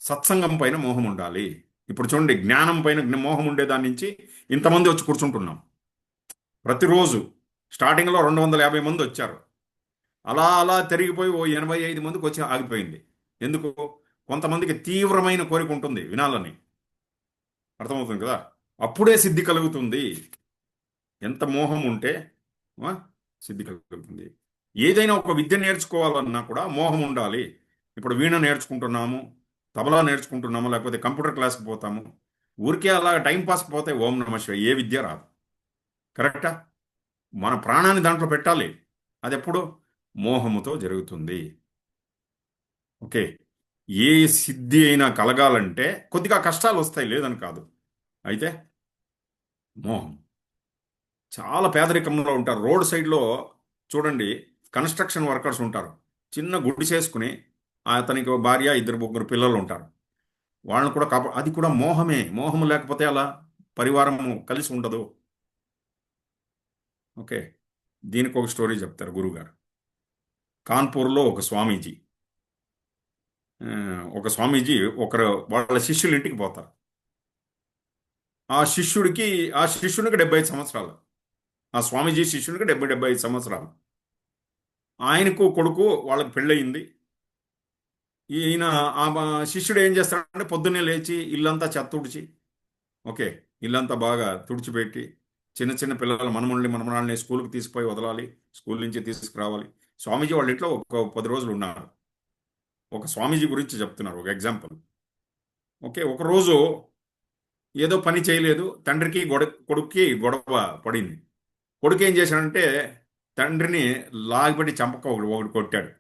సత్సంగం పైన మోహం ఉండాలి. ఇప్పుడు చూడండి, జ్ఞానం పైన మోహం ఉండే దాని నుంచి ఇంతమంది వచ్చి కూర్చుంటున్నాం ప్రతిరోజు. స్టార్టింగ్లో 250 మంది వచ్చారు, అలా అలా తిరిగిపోయి ఓ 85 మందికి వచ్చి ఆగిపోయింది. ఎందుకు? కొంతమందికి తీవ్రమైన కోరిక ఉంటుంది వినాలని, అర్థమవుతుంది కదా. అప్పుడే సిద్ధి కలుగుతుంది. ఎంత మోహం ఉంటే ఆ, సిద్ధి కలుగుతుంది. ఏదైనా ఒక విద్య నేర్చుకోవాలన్నా కూడా మోహం ఉండాలి. ఇప్పుడు వీణ నేర్చుకుంటున్నాము, తబలా నేర్చుకుంటున్నాము, లేకపోతే కంప్యూటర్ క్లాస్కి పోతాము. ఊరికే అలా టైం పాస్ పోతే ఓం నమ శివాయ ఏ విద్య రాదు. కరెక్టా? మన ప్రాణాన్ని దాంట్లో పెట్టాలి. అది ఎప్పుడు? మోహముతో జరుగుతుంది. ఓకే. ఏ సిద్ధి అయినా కలగాలంటే కొద్దిగా కష్టాలు వస్తాయి, లేదని కాదు. అయితే మోహం. చాలా పేదరికంలో ఉంటారు రోడ్ సైడ్లో. చూడండి, కన్స్ట్రక్షన్ వర్కర్స్ ఉంటారు, చిన్న గుడిసేసుకుని అతనికి ఒక భార్య, ఇద్దరు ముగ్గురు పిల్లలు ఉంటారు. వాళ్ళని కూడా అది కూడా మోహమే. మోహం లేకపోతే అలా పరివారం కలిసి ఉండదు. ఓకే. దీనికి ఒక స్టోరీ చెప్తారు గురుగారు. కాన్పూర్లో ఒక స్వామీజీ, ఆ, ఒక స్వామీజీ ఒకరు వాళ్ళ శిష్యుల ఇంటికి పోతారు. ఆ శిష్యుడికి ఆ శిష్యునికి 75 సంవత్సరాలు. ఆ స్వామీజీ శిష్యునికి 75 సంవత్సరాలు. ఆయనకు కొడుకు, వాళ్ళకి పెళ్ళయింది. ఈయన శిష్యుడు ఏం చేస్తాడంటే పొద్దున్నే లేచి ఇల్లంతా చెత్త తుడిచి, ఓకే, ఇల్లంతా బాగా తుడిచిపెట్టి, చిన్న చిన్న పిల్లలు, మనమల్ని మనమరాళ్ళని స్కూల్కి తీసుకుపోయి వదలాలి, స్కూల్ నుంచి తీసుకురావాలి. స్వామీజీ వాళ్ళ ఇంట్లో ఒక 10 రోజులు ఉన్నారు. ఒక స్వామీజీ గురించి చెప్తున్నారు, ఒక ఎగ్జాంపుల్. ఓకే. ఒక రోజు ఏదో పని చేయలేదు, తండ్రికి కొడుక్కి గొడవ పడింది. కొడుకు ఏం చేశాడంటే తండ్రిని లాగిపెట్టి చంపక ఒకడు ఒకడు కొట్టాడు.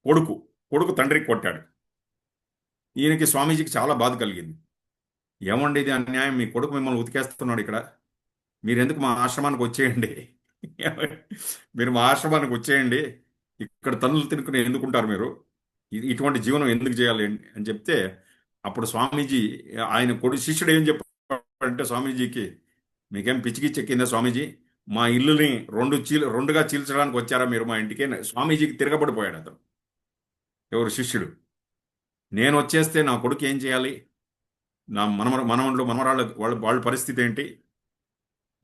కొడుకు కొడుకు తండ్రికి కొట్టాడు. ఈయనకి, స్వామీజీకి చాలా బాధ కలిగింది. ఏమండి ఇది అన్యాయం, మీ కొడుకు మిమ్మల్ని ఉతికేస్తున్నాడు ఇక్కడ, మీరు ఎందుకు మా ఆశ్రమానికి వచ్చేయండి. మీరు మా ఆశ్రమానికి వచ్చేయండి, ఇక్కడ తన్నులు తినుకుని ఎందుకుంటారు మీరు, ఇటువంటి జీవనం ఎందుకు చేయాలి అని చెప్తే, అప్పుడు స్వామీజీ, ఆయన శిష్యుడు ఏం చెప్పాడంటే స్వామీజీకి, మీకేం పిచ్చికి చెక్కిందా స్వామీజీ, మా ఇల్లుని రెండుగా చీల్చడానికి వచ్చారా మీరు మా ఇంటికి? స్వామీజీకి తిరగబడిపోయాడు అతను. ఎవరు? శిష్యుడు. నేను వచ్చేస్తే నా కొడుకు ఏం చేయాలి, నా మనవళ్ళు మనవరాళ్ళ వాళ్ళ పరిస్థితి ఏంటి,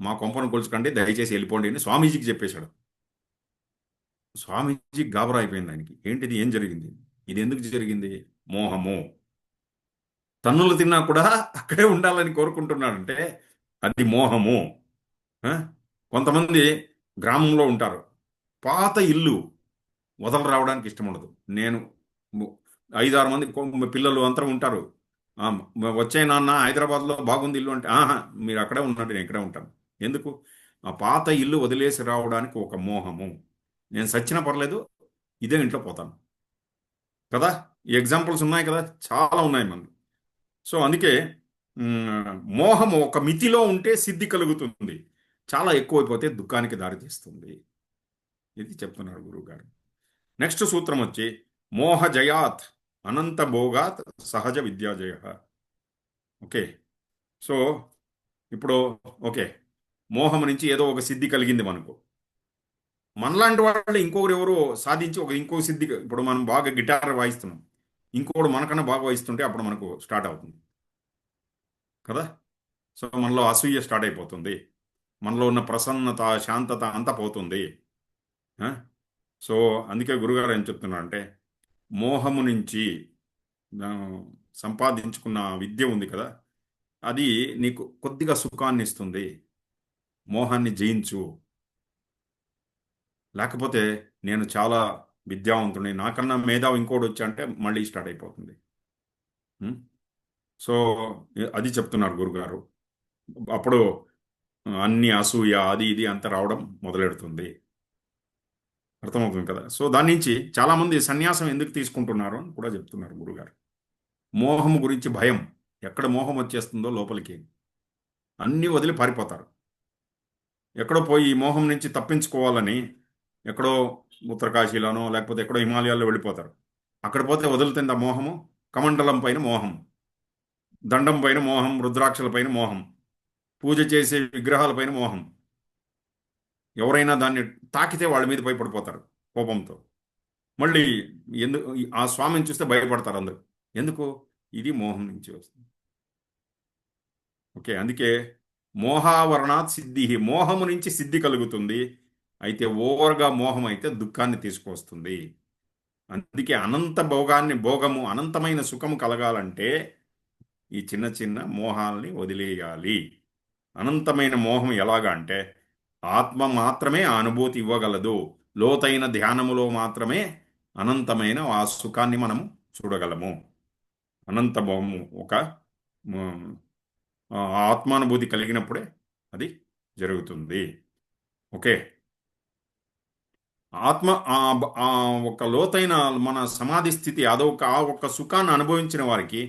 మా కొంపను కొలుచుకండి, దయచేసి వెళ్ళిపోండి అని స్వామీజీకి చెప్పేశాడు. స్వామీజీ గాబరా అయిపోయింది ఆయనకి. ఏంటిది, ఏం జరిగింది, ఇది ఎందుకు జరిగింది? మోహము. తన్నులు తిన్నా కూడా అక్కడే ఉండాలని కోరుకుంటున్నాడంటే అది మోహము. ఆ? కొంతమంది గ్రామంలో ఉంటారు, పాత ఇల్లు వదలు రావడానికి ఇష్టం ఉండదు. నేను ము- 5-6 మంది పిల్లలు అంతా ఉంటారు. ఆ, వచ్చే నాన్న హైదరాబాద్లో బాగుంది ఇల్లు అంటే, ఆహా, మీరు అక్కడే ఉన్నట్టు నేను ఇక్కడే ఉంటాను. ఎందుకు? ఆ పాత ఇల్లు వదిలేసి రావడానికి ఒక మోహము. నేను సచ్చినా పర్లేదు, ఇదే ఇంట్లో పోతాను కదా. ఈ ఎగ్జాంపుల్స్ ఉన్నాయి కదా, చాలా ఉన్నాయి మనకు. సో అందుకే మోహము ఒక మితిలో ఉంటే సిద్ధి కలుగుతుంది, చాలా ఎక్కువైపోతే దుఃఖానికి దారితీస్తుంది. ఇది చెప్తున్నారు గురువు గారు. నెక్స్ట్ సూత్రం వచ్చి మోహ జయాత్ అనంత భోగాత్ సహజ విద్యాజయ. ఓకే. సో ఇప్పుడు, ఓకే, మోహం నుంచి ఏదో ఒక సిద్ధి కలిగింది మనకు. మనలాంటి వాళ్ళు ఇంకొకరు ఎవరు సాధించి ఇంకో సిద్ధి, ఇప్పుడు మనం బాగా గిటార్ వాయిస్తున్నాం, ఇంకొకడు మనకన్నా బాగా వాయిస్తుంటే అప్పుడు మనకు స్టార్ట్ అవుతుంది కదా. సో మనలో అసూయ స్టార్ట్ అయిపోతుంది, మనలో ఉన్న ప్రసన్నత, శాంతత అంతా పోతుంది. ఆ? సో అందుకే గురుగారు ఏం చెప్తున్నారు అంటే మోహము నుంచి ఆ, సంపాదించుకున్న విద్య ఉంది కదా, అది నీకు కొద్దిగా సుఖాన్ని ఇస్తుంది. మోహాన్ని జయించు. లేకపోతే నేను చాలా విద్యావంతుని, నాకన్నా మేధావి ఇంకోటి వచ్చా అంటే మళ్ళీ స్టార్ట్ అయిపోతుంది. ఉం? సో అది చెప్తున్నారు గురుగారు. అప్పుడు అన్ని అసూయ అది ఇది అంత రావడం మొదలెడుతుంది. అర్థమవుతుంది కదా. సో దాని నుంచి చాలా మంది సన్యాసం ఎందుకు తీసుకుంటున్నారు అని కూడా చెప్తున్నారు గురుగారు. మోహం గురించి భయం. ఎక్కడ మోహం వచ్చేస్తుందో లోపలికి అన్నీ వదిలి పారిపోతారు. ఎక్కడో పోయి ఈ మోహం నుంచి తప్పించుకోవాలని ఎక్కడో ఉత్తరకాశీలోనో లేకపోతే ఎక్కడో హిమాలయాల్లో వెళ్ళిపోతారు. అక్కడ పోతే వదులుతుంది ఆ మోహము. కమండలం పైన మోహం, దండం పైన మోహం, రుద్రాక్షల పైన మోహం, పూజ చేసే విగ్రహాల పైన మోహం. ఎవరైనా దాన్ని తాకితే వాళ్ళ మీద భయపడిపోతారు కోపంతో. మళ్ళీ ఎందుకు ఆ స్వామిని చూస్తే భయపడతారు అందరూ. ఎందుకు? ఇది మోహం నుంచి వస్తుంది. ఓకే, అందుకే మోహావరణాత్ సిద్ధి, మోహము నుంచి సిద్ధి కలుగుతుంది. అయితే ఓవర్గా మోహం అయితే దుఃఖాన్ని తీసుకొస్తుంది. అందుకే అనంత భోగము అనంతమైన సుఖము కలగాలంటే ఈ చిన్న చిన్న మోహాల్ని వదిలేయాలి. అనంతమైన మోహం ఎలాగా అంటే ఆత్మ మాత్రమే ఆ అనుభూతి ఇవ్వగలదు. లోతైన ధ్యానములో మాత్రమే అనంతమైన ఆ సుఖాన్ని మనము చూడగలము. అనంత మోహము ఒక మ్, ఆత్మానుభూతి కలిగినప్పుడే అది జరుగుతుంది. ఓకే. ఆత్మ ఆ ఒక లోతైన మన సమాధి స్థితి అదొక ఆ ఒక్క సుఖాన్ని అనుభవించిన వారికి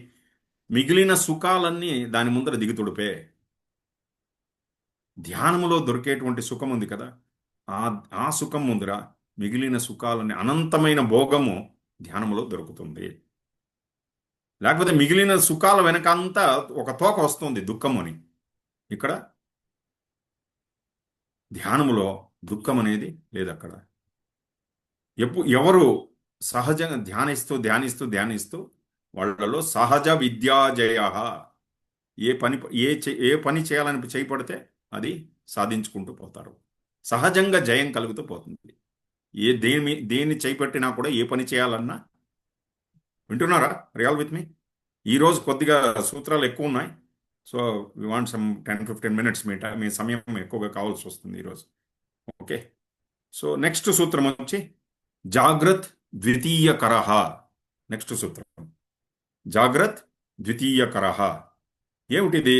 మిగిలిన సుఖాలన్నీ దాని ముందర దిగుతుడిపే. ధ్యానములో దొరికేటువంటి సుఖం ఉంది కదా, ఆ ఆ సుఖం ముందర మిగిలిన సుఖాలని అనంతమైన భోగము ధ్యానములో దొరుకుతుంది. లేకపోతే మిగిలిన సుఖాల వెనకంతా ఒక తోక వస్తుంది దుఃఖం అని. ఇక్కడ ధ్యానములో దుఃఖం అనేది లేదు అక్కడ. ఎవరు సహజంగా ధ్యానిస్తూ ధ్యానిస్తూ ధ్యానిస్తూ వాళ్ళలో సహజ విద్యాజయ, ఏ పని ఏ పని చేయాలని చేపడితే అది సాధించుకుంటూ పోతారు. సహజంగా జయం కలుగుతూ పోతుంది. దేన్ని చేపట్టినా కూడా ఏ పని చేయాలన్నా. వింటున్నారా? Real with me. ఈరోజు కొద్దిగా సూత్రాలు ఎక్కువ ఉన్నాయి. So we want some 10-15 minutes మీ సమయం ఎక్కువగా కావాల్సి వస్తుంది ఈరోజు. ఓకే. సో నెక్స్ట్ సూత్రం వచ్చి జాగ్రత్ ద్వితీయకరః. నెక్స్ట్ సూత్రం జాగ్రత్ ద్వితీయకరః. ఏమిటిది?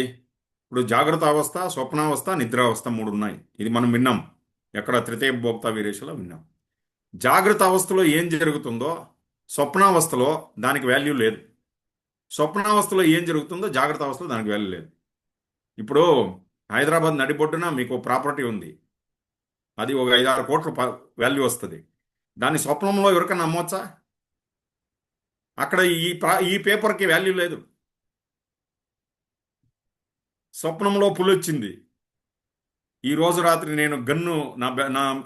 ఇప్పుడు జాగ్రత్త అవస్థ, స్వప్నావస్థ, నిద్రావస్థ మూడు ఉన్నాయి. ఇది మనం విన్నాం. ఎక్కడ? తృతీయ భోక్త వీరేశలో విన్నాం. జాగ్రత్త అవస్థలో ఏం జరుగుతుందో స్వప్నావస్థలో దానికి వాల్యూ లేదు. స్వప్నావస్థలో ఏం జరుగుతుందో జాగ్రత్త అవస్థలో దానికి వాల్యూ లేదు. ఇప్పుడు హైదరాబాద్ నడిబొడ్డున మీకు ప్రాపర్టీ ఉంది. అది ఒక 5-6 కోట్ల వాల్యూ వస్తుంది. దాన్ని స్వప్నంలో ఎవరికైనా నమ్మవచ్చా? అక్కడ ఈ పేపర్కి వాల్యూ లేదు. స్వప్నంలో పులి వచ్చింది. ఈ రోజు రాత్రి నేను గన్ను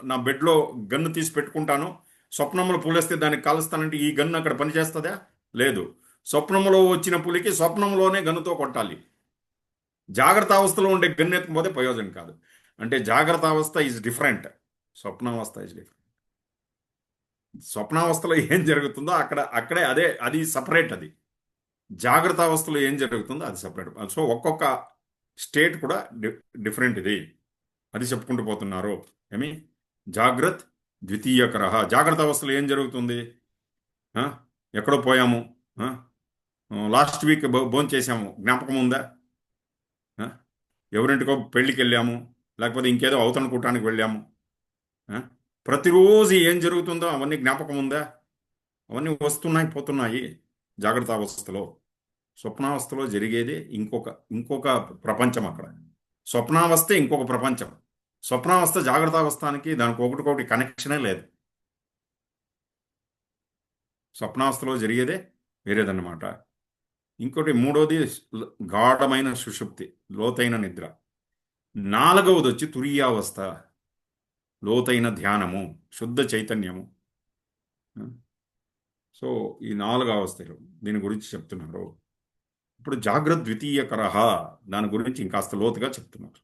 నా బెడ్లో గన్ను తీసి పెట్టుకుంటాను, స్వప్నంలో పులేస్తే దాన్ని కాలుస్తానంటే ఈ గన్ను అక్కడ పనిచేస్తుందా? లేదు. స్వప్నంలో వచ్చిన పులికి స్వప్నంలోనే గన్నుతో కొట్టాలి. జాగ్రత్త అవస్థలో ఉండే గన్ను ఎత్తుకుపోతే ప్రయోజనం కాదు. అంటే జాగ్రత్త అవస్థ ఈజ్ డిఫరెంట్, స్వప్నావస్థ ఈజ్ డిఫరెంట్. స్వప్నావస్థలో ఏం జరుగుతుందో అక్కడే అది సపరేట్. అది జాగ్రత్త అవస్థలో ఏం జరుగుతుందో అది సపరేట్. సో ఒక్కొక్క స్టేట్ కూడా డిఫరెంట్. ఇది అది చెప్పుకుంటూ పోతున్నారు. ఏమి? జాగ్రత్త ద్వితీయకర. జాగ్రత్త అవస్థలో ఏం జరుగుతుంది? ఆ? ఎక్కడో పోయాము, లాస్ట్ వీక్ భోజనం చేసాము, జ్ఞాపకం ఉందా? ఆ? ఎవరింటికో పెళ్ళికి వెళ్ళాము, లేకపోతే ఇంకేదో అవతనుకోవటానికి వెళ్ళాము. ఆ? ప్రతిరోజు ఏం జరుగుతుందో అవన్నీ జ్ఞాపకం ఉందా? అవన్నీ వస్తున్నాయి పోతున్నాయి జాగ్రత్త అవస్థలో. స్వప్నావస్థలో జరిగేది ఇంకొక ప్రపంచం అక్కడ. స్వప్నావస్థ ఇంకొక ప్రపంచం. స్వప్నావస్థ జాగ్రత్త అవస్థానికి దానికి ఒకటికొకటి కనెక్షనే లేదు. స్వప్నావస్థలో జరిగేదే వేరేదన్నమాట. ఇంకోటి మూడోది గాఢమైన సుషుప్తి, లోతైన నిద్ర. నాలుగవది వచ్చి తురీయావస్థ, లోతైన ధ్యానము, శుద్ధ చైతన్యము. సో ఈ 4 అవస్థలు దీని గురించి చెప్తున్నారు. ఇప్పుడు జాగ్రత్త ద్వితీయకరః దాని గురించి ఇంకాస్త లోతుగా చెప్తున్నారు.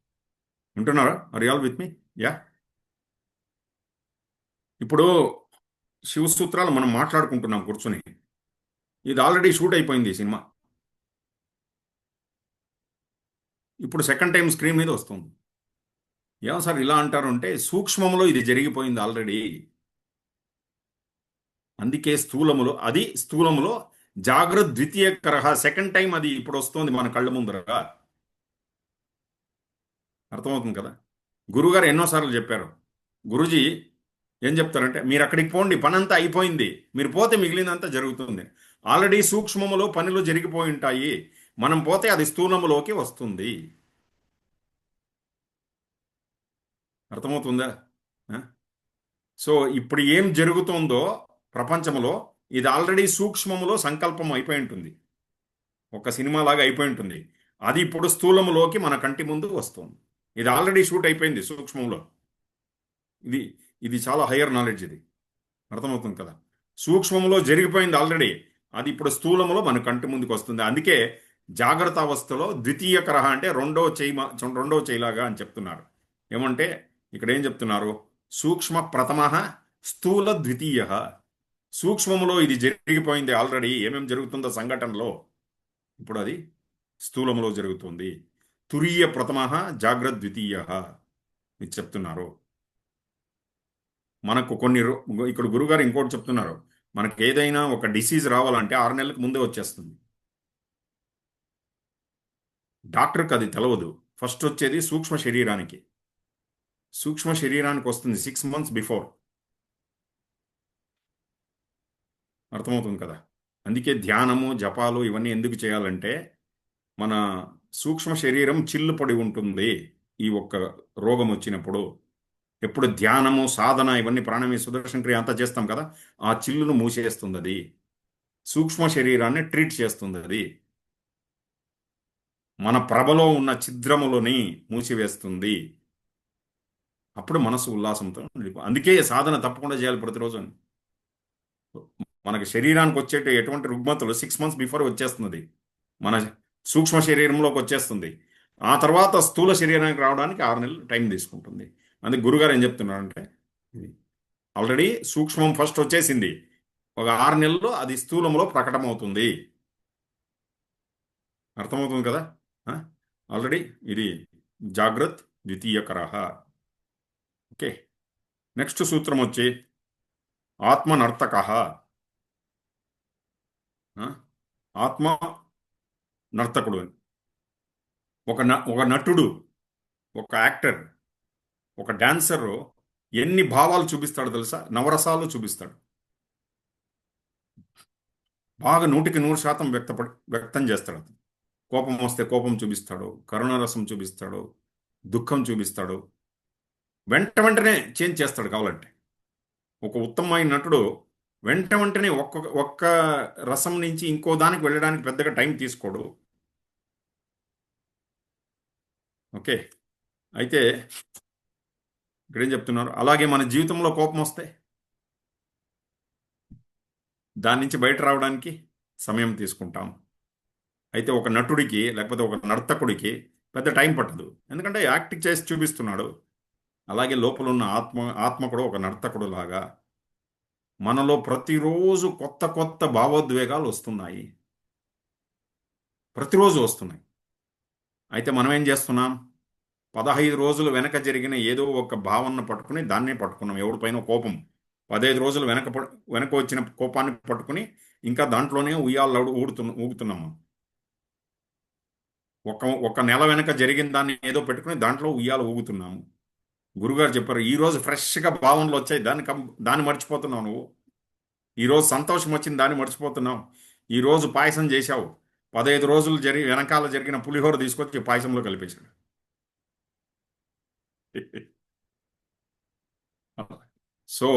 వింటున్నారా? Are you all with me? Yeah. ఇప్పుడు శివసూత్రాలు మనం మాట్లాడుకుంటున్నాం కూర్చుని. ఇది ఆల్రెడీ షూట్ అయిపోయింది ఈ సినిమా. ఇప్పుడు సెకండ్ టైం స్క్రీన్ మీద వస్తుంది. ఏమో సార్ ఇలా అంటారు అంటే, సూక్ష్మంలో ఇది జరిగిపోయింది ఆల్రెడీ. అందుకే స్థూలములో అది, స్థూలములో జాగ్రత్త ద్వితీయ కరహ సెకండ్ టైం అది ఇప్పుడు వస్తుంది మన కళ్ళ ముందరగా. అర్థమవుతుంది కదా. గురుగారు ఎన్నోసార్లు చెప్పారు. గురుజీ ఏం చెప్తారంటే, మీరు అక్కడికి పోండి, పని అంతా అయిపోయింది, మీరు పోతే మిగిలినంతా జరుగుతుంది. ఆల్రెడీ సూక్ష్మములో పనులు జరిగిపోయి ఉంటాయి, మనం పోతే అది స్థూలములోకి వస్తుంది. అర్థమవుతుందా? ఆ? సో ఇప్పుడు ఏం జరుగుతుందో ప్రపంచంలో, ఇది ఆల్రెడీ సూక్ష్మములో సంకల్పం అయిపోయి ఉంటుంది, ఒక సినిమా లాగా అయిపోయి ఉంటుంది. అది ఇప్పుడు స్థూలములోకి మన కంటి ముందు వస్తుంది. ఇది ఆల్రెడీ షూట్ అయిపోయింది సూక్ష్మంలో. ఇది ఇది చాలా హయ్యర్ నాలెడ్జ్ ఇది. అర్థమవుతుంది కదా. సూక్ష్మంలో జరిగిపోయింది ఆల్రెడీ, అది ఇప్పుడు స్థూలంలో మన కంటి ముందుకు వస్తుంది. అందుకే జాగ్రత్త అవస్థలో ద్వితీయ కరహ అంటే రెండో చేయిలాగా అని చెప్తున్నారు. ఏమంటే ఇక్కడ ఏం చెప్తున్నారు, సూక్ష్మ ప్రథమ, స్థూల ద్వితీయ. సూక్ష్మంలో ఇది జరిగిపోయింది ఆల్రెడీ, ఏమేం జరుగుతుందో సంఘటనలో, ఇప్పుడు అది స్థూలంలో జరుగుతుంది. తురీయ ప్రథమ, జాగ్రత్త ద్వితీయ ఇది చెప్తున్నారు. మనకు ఇక్కడ గురుగారు ఇంకోటి చెప్తున్నారు, మనకు ఏదైనా ఒక డిసీజ్ రావాలంటే 6 నెలలకు ముందే వచ్చేస్తుంది. డాక్టర్కి అది తెలవదు. ఫస్ట్ వచ్చేది సూక్ష్మ శరీరానికి. సూక్ష్మ శరీరానికి వస్తుంది 6 మంత్స్ బిఫోర్. అర్థమవుతుంది కదా. అందుకే ధ్యానము జపాలు ఇవన్నీ ఎందుకు చేయాలంటే, మన సూక్ష్మ శరీరం చిల్లు పడి ఉంటుంది ఈ ఒక్క రోగం వచ్చినప్పుడు. ఎప్పుడు ధ్యానము సాధన ఇవన్నీ ప్రాణాయామ సుదర్శన క్రియ అంతా చేస్తాం కదా, ఆ చిల్లును మూసేస్తుంది అది. సూక్ష్మ శరీరాన్ని ట్రీట్ చేస్తుంది అది. మన ప్రభలో ఉన్న ఛిద్రములని మూసివేస్తుంది. అప్పుడు మనసు ఉల్లాసంతో అందుకే సాధన తప్పకుండా చేయాలి ప్రతిరోజు అని. మనకి శరీరానికి వచ్చే ఎటువంటి రుగ్మతలు 6 మంత్స్ బిఫోర్ వచ్చేస్తుంది, మన సూక్ష్మ శరీరంలోకి వచ్చేస్తుంది. ఆ తర్వాత స్థూల శరీరానికి రావడానికి 6 నెలలు టైం తీసుకుంటుంది. అందుకే గురుగారు ఏం చెప్తున్నారంటే, ఆల్రెడీ సూక్ష్మం ఫస్ట్ వచ్చేసింది, ఒక 6 నెలల్లో అది స్థూలంలో ప్రకటమవుతుంది. అర్థమవుతుంది కదా. ఆల్రెడీ ఇది జాగ్రత్త ద్వితీయకరహ. ఓకే. నెక్స్ట్ సూత్రం వచ్చి ఆత్మనర్తక. ఆత్మ నర్తకుడు అని. ఒక నటుడు, ఒక యాక్టర్, ఒక డాన్సర్ ఎన్ని భావాలు చూపిస్తాడు తెలుసా, నవరసాలు చూపిస్తాడు. బాగా 100% వ్యక్తం చేస్తాడు అతను. కోపం వస్తే కోపం చూపిస్తాడు, కరుణారసం చూపిస్తాడు, దుఃఖం చూపిస్తాడు, వెంటనే చేంజ్ చేస్తాడు కావాలంటే. ఒక ఉత్తమమైన నటుడు వెంటనే ఒక్క ఒక్క రసం నుంచి ఇంకో దానికి వెళ్ళడానికి పెద్దగా టైం తీసుకోడు. ఓకే. అయితే ఇక్కడ ఏం చెప్తున్నారు, అలాగే మన జీవితంలో కోపం వస్తే దాని నుంచి బయట రావడానికి సమయం తీసుకుంటాం. అయితే ఒక నటుడికి లేకపోతే ఒక నర్తకుడికి పెద్ద టైం పట్టదు, ఎందుకంటే యాక్టింగ్ చేసి చూపిస్తున్నాడు. అలాగే లోపల ఉన్న ఆత్మ కూడా ఒక నర్తకుడు లాగా మనలో ప్రతిరోజు కొత్త కొత్త భావోద్వేగాలు వస్తున్నాయి, ప్రతిరోజు వస్తున్నాయి. అయితే మనం ఏం చేస్తున్నాం, 15 రోజులు వెనక జరిగిన ఏదో ఒక భావనను పట్టుకుని దాన్నే పట్టుకున్నాం. ఎవరిపైన కోపం, 15 రోజులు వెనక వచ్చిన కోపాన్ని పట్టుకుని ఇంకా దాంట్లోనే ఉయ్యాలు ఊగుతున్నాము. ఒక నెల వెనక జరిగిన దాన్ని ఏదో పెట్టుకుని దాంట్లో ఉయ్యాలు ఊగుతున్నాము. గురుగారు చెప్పారు, ఈ రోజు ఫ్రెష్గా భావనలు వచ్చాయి, దాన్ని మర్చిపోతున్నావు నువ్వు. ఈరోజు సంతోషం వచ్చింది, దాన్ని మర్చిపోతున్నావు. ఈరోజు పాయసం చేశావు, 15 రోజులు వెనకాల జరిగిన పులిహోర తీసుకొచ్చి పాయసంలో కలిపేశాడు. సో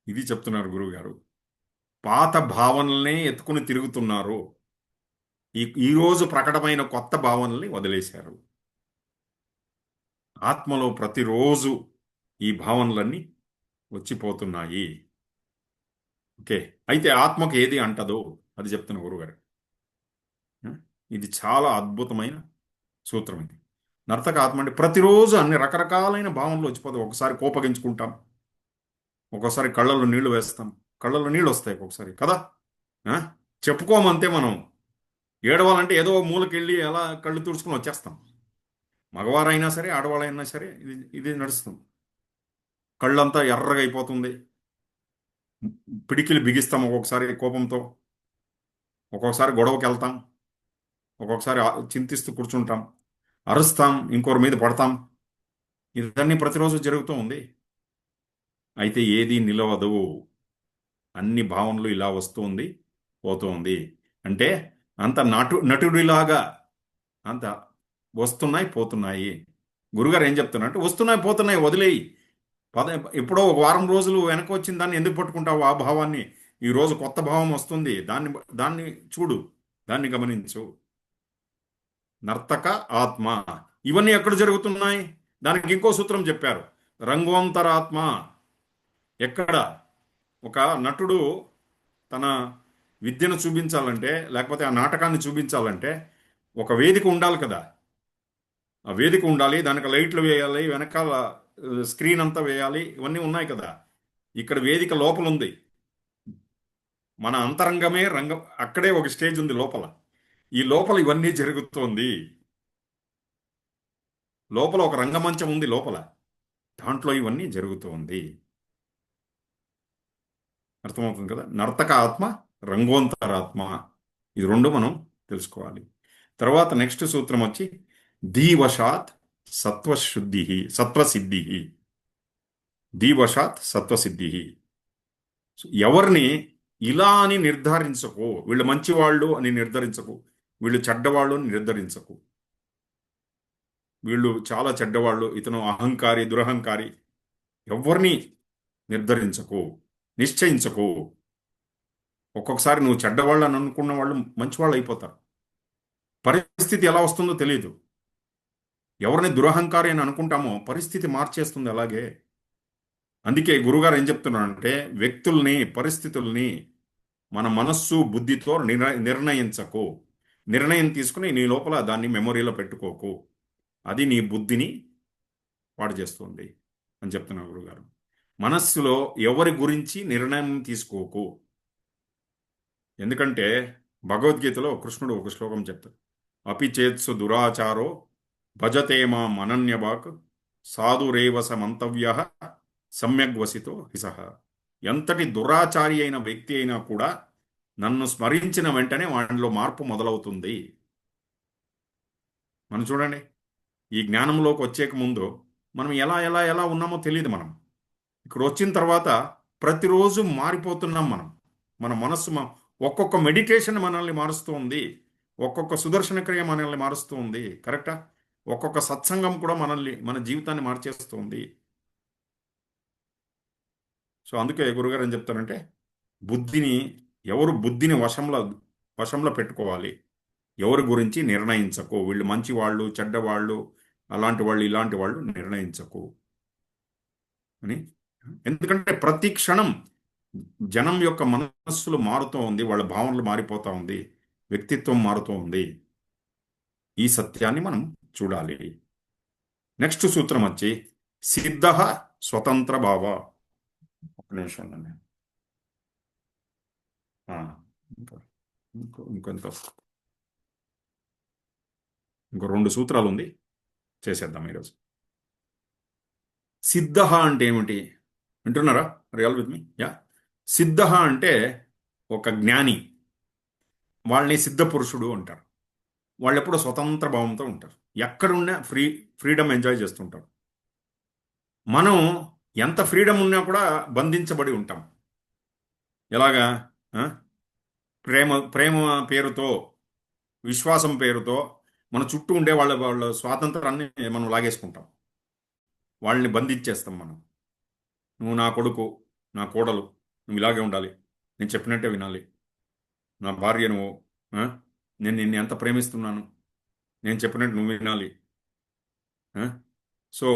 ఇది చెప్తున్నారు గురువుగారు, పాత భావనల్ని ఎత్తుకుని తిరుగుతున్నారు, ఈరోజు ప్రకటమైన కొత్త భావనల్ని వదిలేశారు. ఆత్మలో ప్రతిరోజు ఈ భావనలన్నీ వచ్చిపోతున్నాయి. ఓకే. అయితే ఆత్మకు ఏది అంటదో అది చెప్తున్న గురువుగారు. ఇది చాలా అద్భుతమైన సూత్రం ఇది. నర్తక ఆత్మ అంటే ప్రతిరోజు అన్ని రకరకాలైన భావనలు వచ్చిపోతాయి. ఒకసారి కోపగించుకుంటాం, ఒక్కోసారి కళ్ళల్లో నీళ్లు వేస్తాం, కళ్ళల్లో నీళ్ళు వస్తాయి ఒక్కొక్కసారి కదా. ఆ? చెప్పుకోమంతే మనం. ఏడవాలంటే ఏదో మూలకెళ్ళి అలా కళ్ళు తుడుచుకుని వచ్చేస్తాం. మగవారైనా సరే ఆడవాళ్ళైనా సరే ఇది ఇది నడుస్తుంది. కళ్ళంతా ఎర్రగా అయిపోతుంది. పిడికిలు బిగిస్తాం ఒక్కొక్కసారి కోపంతో, ఒక్కొక్కసారి గొడవకి వెళ్తాం, ఒక్కొక్కసారి చింతిస్తూ కూర్చుంటాం, అరుస్తాం, ఇంకోరి మీద పడతాం. ఇదన్నీ ప్రతిరోజు జరుగుతూ ఉంది. అయితే ఏది నిలవదు. అన్ని భావనలు ఇలా వస్తుంది, పోతుంది. అంటే అంత నటుడిలాగా అంత వస్తున్నాయి, పోతున్నాయి. గురుగారు ఏం చెప్తున్నారు అంటే వస్తున్నాయి, పోతున్నాయి, వదిలేయి. పద ఎప్పుడో ఒక వారం రోజులు వెనక వచ్చిన దాన్ని ఎందుకు పట్టుకుంటావు ఆ భావాన్ని? ఈ రోజు కొత్త భావం వస్తుంది, దాన్ని దాన్ని చూడు, దాన్ని గమనించు. నర్తక ఆత్మ. ఇవన్నీ ఎక్కడ జరుగుతున్నాయి? దానికి ఇంకో సూత్రం చెప్పారు. రంగోంతరాత్మ. ఎక్కడ ఒక నటుడు తన విద్యను చూపించాలంటే, లేకపోతే ఆ నాటకాన్ని చూపించాలంటే ఒక వేదిక ఉండాలి కదా. ఆ వేదిక ఉండాలి, దానికి లైట్లు వేయాలి, వెనకాల స్క్రీన్ అంతా వేయాలి, ఇవన్నీ ఉన్నాయి కదా. ఇక్కడ వేదిక లోపల ఉంది, మన అంతరంగమే రంగం. అక్కడే ఒక స్టేజ్ ఉంది లోపల. ఈ లోపల ఇవన్నీ జరుగుతోంది. లోపల ఒక రంగమంచం ఉంది లోపల, దాంట్లో ఇవన్నీ జరుగుతోంది. అర్థమవుతుంది కదా. నర్తక ఆత్మ, రంగోంతరాత్మ, ఇది రెండు మనం తెలుసుకోవాలి. తర్వాత నెక్స్ట్ సూత్రం వచ్చి దీవశాత్ సత్వశుద్ధి, సత్వసిద్ధి. దీవశాత్ సత్వసిద్ధి. ఎవరిని ఇలా అని నిర్ధారించకు, వీళ్ళు మంచివాళ్ళు అని నిర్ధారించకు, వీళ్ళు చెడ్డవాళ్ళు అని నిర్ధారించకు. వీళ్ళు చాలా చెడ్డవాళ్ళు, ఇతను అహంకారి, దురహంకారి, ఎవరిని నిర్ధారించకు, నిశ్చయించకు. ఒక్కొక్కసారి నువ్వు చెడ్డవాళ్ళు అని అనుకున్న వాళ్ళు మంచివాళ్ళు అయిపోతారు. పరిస్థితి ఎలా వస్తుందో తెలియదు. ఎవరిని దురహంకారి అని అనుకుంటామో పరిస్థితి మార్చేస్తుంది అలాగే. అందుకే గురుగారు ఏం చెప్తున్నారంటే వ్యక్తుల్ని, పరిస్థితుల్ని మన మనస్సు బుద్ధితో నిర్ణయించకు. నిర్ణయం తీసుకుని నీ లోపల దాన్ని మెమొరీలో పెట్టుకోకు. అది నీ బుద్ధిని పాడు చేస్తుంది అని చెప్తున్నారు గురుగారు. మనస్సులో ఎవరి గురించి నిర్ణయం తీసుకోకు. ఎందుకంటే భగవద్గీతలో కృష్ణుడు ఒక శ్లోకం చెప్తాడు. అపి చేత్సు దురాచారో భజతే మాం అనన్యభాక్ సాధురేవ సమంతవ్య సమ్యగ్వసితో హిసహ. ఎంతటి దురాచారి అయిన వ్యక్తి అయినా కూడా నన్ను స్మరించిన వెంటనే వాటిలో మార్పు మొదలవుతుంది. మనం చూడండి, ఈ జ్ఞానంలోకి వచ్చేక ముందు మనం ఎలా ఎలా ఎలా ఉన్నామో తెలియదు. మనం ఇక్కడ వచ్చిన తర్వాత ప్రతిరోజు మారిపోతున్నాం. మన మనస్సు ఒక్కొక్క మెడిటేషన్ మనల్ని మారుస్తూ ఉంది, ఒక్కొక్క సుదర్శన క్రియ మనల్ని మారుస్తూ ఉంది. కరెక్టా? ఒక్కొక్క సత్సంగం కూడా మన జీవితాన్ని మార్చేస్తుంది. సో అందుకే గురుగారు ఏం చెప్తారంటే బుద్ధిని వశంలో పెట్టుకోవాలి. ఎవరి గురించి నిర్ణయించకు. వీళ్ళు మంచి వాళ్ళు, చెడ్డవాళ్ళు, అలాంటి వాళ్ళు, ఇలాంటి వాళ్ళు నిర్ణయించకు అని. ఎందుకంటే ప్రతి క్షణం జనం యొక్క మనస్సులు మారుతూ ఉంది, వాళ్ళ భావనలు మారిపోతూ ఉంది, వ్యక్తిత్వం మారుతూ ఉంది. ఈ సత్యాన్ని మనం చూడాలి. నెక్స్ట్ సూత్రం వచ్చి సిద్ధ స్వతంత్ర భావ. ఒక నిమిషం అండి. ఇంకొంత ఇంకో 2 సూత్రాలు ఉంది, చేసేద్దాం ఈరోజు. సిద్ధ అంటే ఏమిటి వింటున్నారా? Real with me. యా. సిద్ధ అంటే ఒక జ్ఞాని. వాళ్ళని సిద్ధ పురుషుడు అంటారు. వాళ్ళు ఎప్పుడూ స్వతంత్ర భావంతో ఉంటారు, ఎక్కడున్నా ఫ్రీడమ్ ఎంజాయ్ చేస్తుంటారు. మనం ఎంత ఫ్రీడమ్ ఉన్నా కూడా బంధించబడి ఉంటాం. ఎలాగా? ఆ? ప్రేమ ప్రేమ పేరుతో, విశ్వాసం పేరుతో మన చుట్టూ ఉండే వాళ్ళ స్వాతంత్రాన్ని మనం లాగేసుకుంటాం, వాళ్ళని బంధించేస్తాం మనం. నువ్వు నా కొడుకు, నా కోడలు, నువ్వు ఇలాగే ఉండాలి, నేను చెప్పినట్టే వినాలి, నా భార్య నువ్వు, ఆ? నేను నిన్ను ఎంత ప్రేమిస్తున్నాను, నేను చెప్పినట్టు నువ్వు వినాలి, ఆ? సో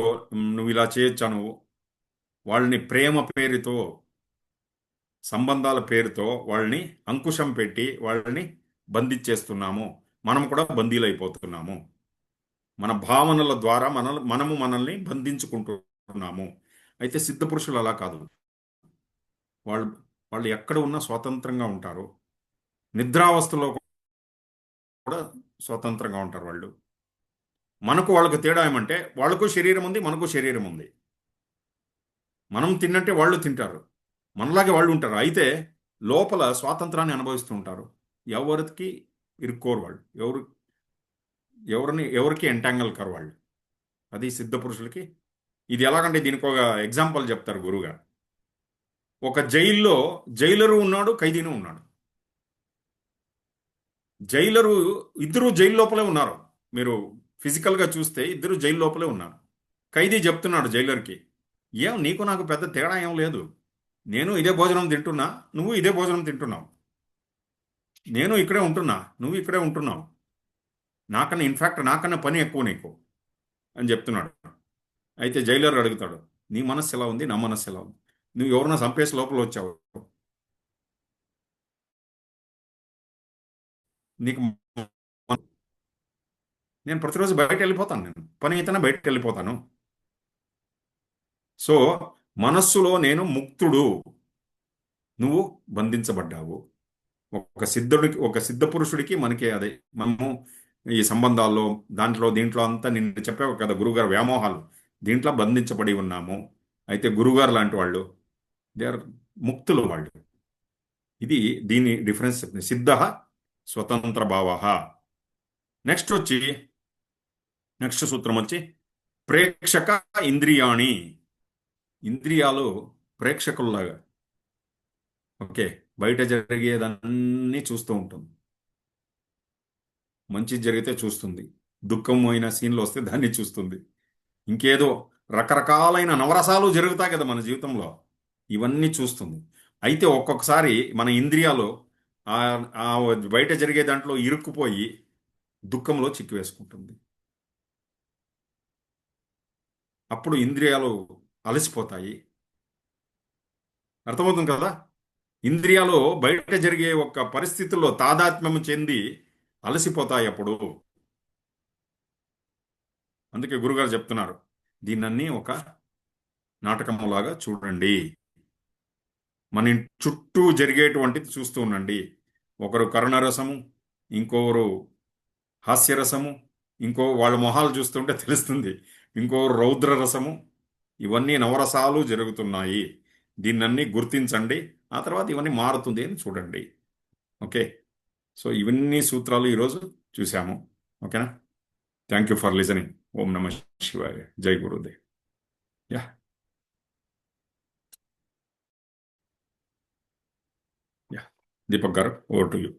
నువ్వు ఇలా చేయొచ్చా? నువ్వు వాళ్ళని ప్రేమ పేరుతో, సంబంధాల పేరుతో వాళ్ళని అంకుశం పెట్టి వాళ్ళని బంధించేస్తున్నాము. మనం కూడా బందీలైపోతున్నాము. మన భావనల ద్వారా మనల్ని బంధించుకుంటున్నాము. అయితే సిద్ధపురుషులు అలా కాదు. వాళ్ళు వాళ్ళు ఎక్కడ ఉన్నా స్వతంత్రంగా ఉంటారు. నిద్రావస్థలో కూడా స్వతంత్రంగా ఉంటారు వాళ్ళు. మనకు వాళ్ళకు తేడా ఏమంటే వాళ్ళకు శరీరం ఉంది, మనకు శరీరం ఉంది. మనం తిన్నట్టే వాళ్ళు తింటారు, మనలాగే వాళ్ళు ఉంటారు. అయితే లోపల స్వాతంత్రాన్ని అనుభవిస్తూ ఉంటారు. ఎవరికి ఇరుక్కోరు వాళ్ళు, ఎవరికి ఎంటాంగల్ కారు వాళ్ళు. అది సిద్ధ పురుషులకి. ఇది ఎలాగంటే దీనికి ఒక ఎగ్జాంపుల్ చెప్తారు గురువుగారు. ఒక జైల్లో జైలరు ఉన్నాడు, ఖైదీను ఉన్నాడు. జైలరు ఇద్దరు జైలు లోపలే ఉన్నారు. మీరు ఫిజికల్గా చూస్తే ఇద్దరు జైలు లోపలే ఉన్నారు. ఖైదీ చెప్తున్నాడు జైలర్కి, ఏం నీకు నాకు పెద్ద తేడా ఏం లేదు. నేను ఇదే భోజనం తింటున్నా, నువ్వు ఇదే భోజనం తింటున్నావు. నేను ఇక్కడే ఉంటున్నా, నువ్వు ఇక్కడే ఉంటున్నావు. నాకన్నా ఇన్ఫ్యాక్ట్ నాకన్నా పని ఎక్కువ నీకు అని చెప్తున్నాడు. అయితే జైలర్ అడుగుతాడు, నీ మనస్సు ఎలా ఉంది, నా మనస్సు ఎలా ఉంది? నువ్వు ఎవరన్నా చంపేసి లోపల వచ్చావు, నీకు నేను ప్రతిరోజు బయట వెళ్ళిపోతాను, నేను పని అయితేనే బయటకు వెళ్ళిపోతాను. సో మనస్సులో నేను ముక్తుడు, నువ్వు బంధించబడ్డావు. ఒక సిద్ధ పురుషుడికి మనకి అదే, మనము ఈ సంబంధాల్లో దాంట్లో దీంట్లో అంతా నిన్ను చెప్పావు కదా గురుగారు, వ్యామోహాలు, దీంట్లో బంధించబడి ఉన్నాము. అయితే గురుగారు లాంటి వాళ్ళు, దే ఆర్ ముక్తులు వాళ్ళు. ఇది దీని డిఫరెన్స్ చెప్తుంది. సిద్ధ స్వతంత్ర భావ. నెక్స్ట్ వచ్చి నెక్స్ట్ సూత్రం వచ్చి ప్రేక్షక ఇంద్రియాణి. ఇంద్రియాలు ప్రేక్షకుల్లాగా, ఓకే, బయట జరిగేదన్నీ చూస్తూ ఉంటుంది. మంచి జరిగితే చూస్తుంది, దుఃఖం అయిన సీన్లు వస్తే దాన్ని చూస్తుంది. ఇంకేదో రకరకాలైన నవరసాలు జరుగుతాయి కదా మన జీవితంలో, ఇవన్నీ చూస్తుంది. అయితే ఒక్కొక్కసారి మన ఇంద్రియాలు ఆ ఆ బయట జరిగే దాంట్లో ఇరుక్కుపోయి దుఃఖంలో చిక్కివేసుకుంటుంది. అప్పుడు ఇంద్రియాలు అలసిపోతాయి. అర్థమవుతుంది కదా. ఇంద్రియాలు బయట జరిగే ఒక పరిస్థితుల్లో తాదాత్మ్యం చెంది అలసిపోతాయి అప్పుడు. అందుకే గురుగారు చెప్తున్నారు, దీన్నన్నీ ఒక నాటకములాగా చూడండి. మన చుట్టూ జరిగేటువంటిది చూస్తూ ఉండండి. ఒకరు కరుణరసము, ఇంకొకరు హాస్యరసము, ఇంకో వాళ్ళ మొహాలు చూస్తుంటే తెలుస్తుంది, ఇంకో రౌద్ర రసము. ఇవన్నీ నవరసాలు జరుగుతున్నాయి. దీన్నన్నీ గుర్తించండి. ఆ తర్వాత ఇవన్నీ మారుతుంది అని చూడండి. ఓకే. సో ఇవన్నీ సూత్రాలు ఈరోజు చూసాము. ఓకేనా. Thank you for listening. ఓం నమ శివాయ. జై గురుదేవ్. యా. యా. దీపక్ గారు, ఓవర్ టు యూ.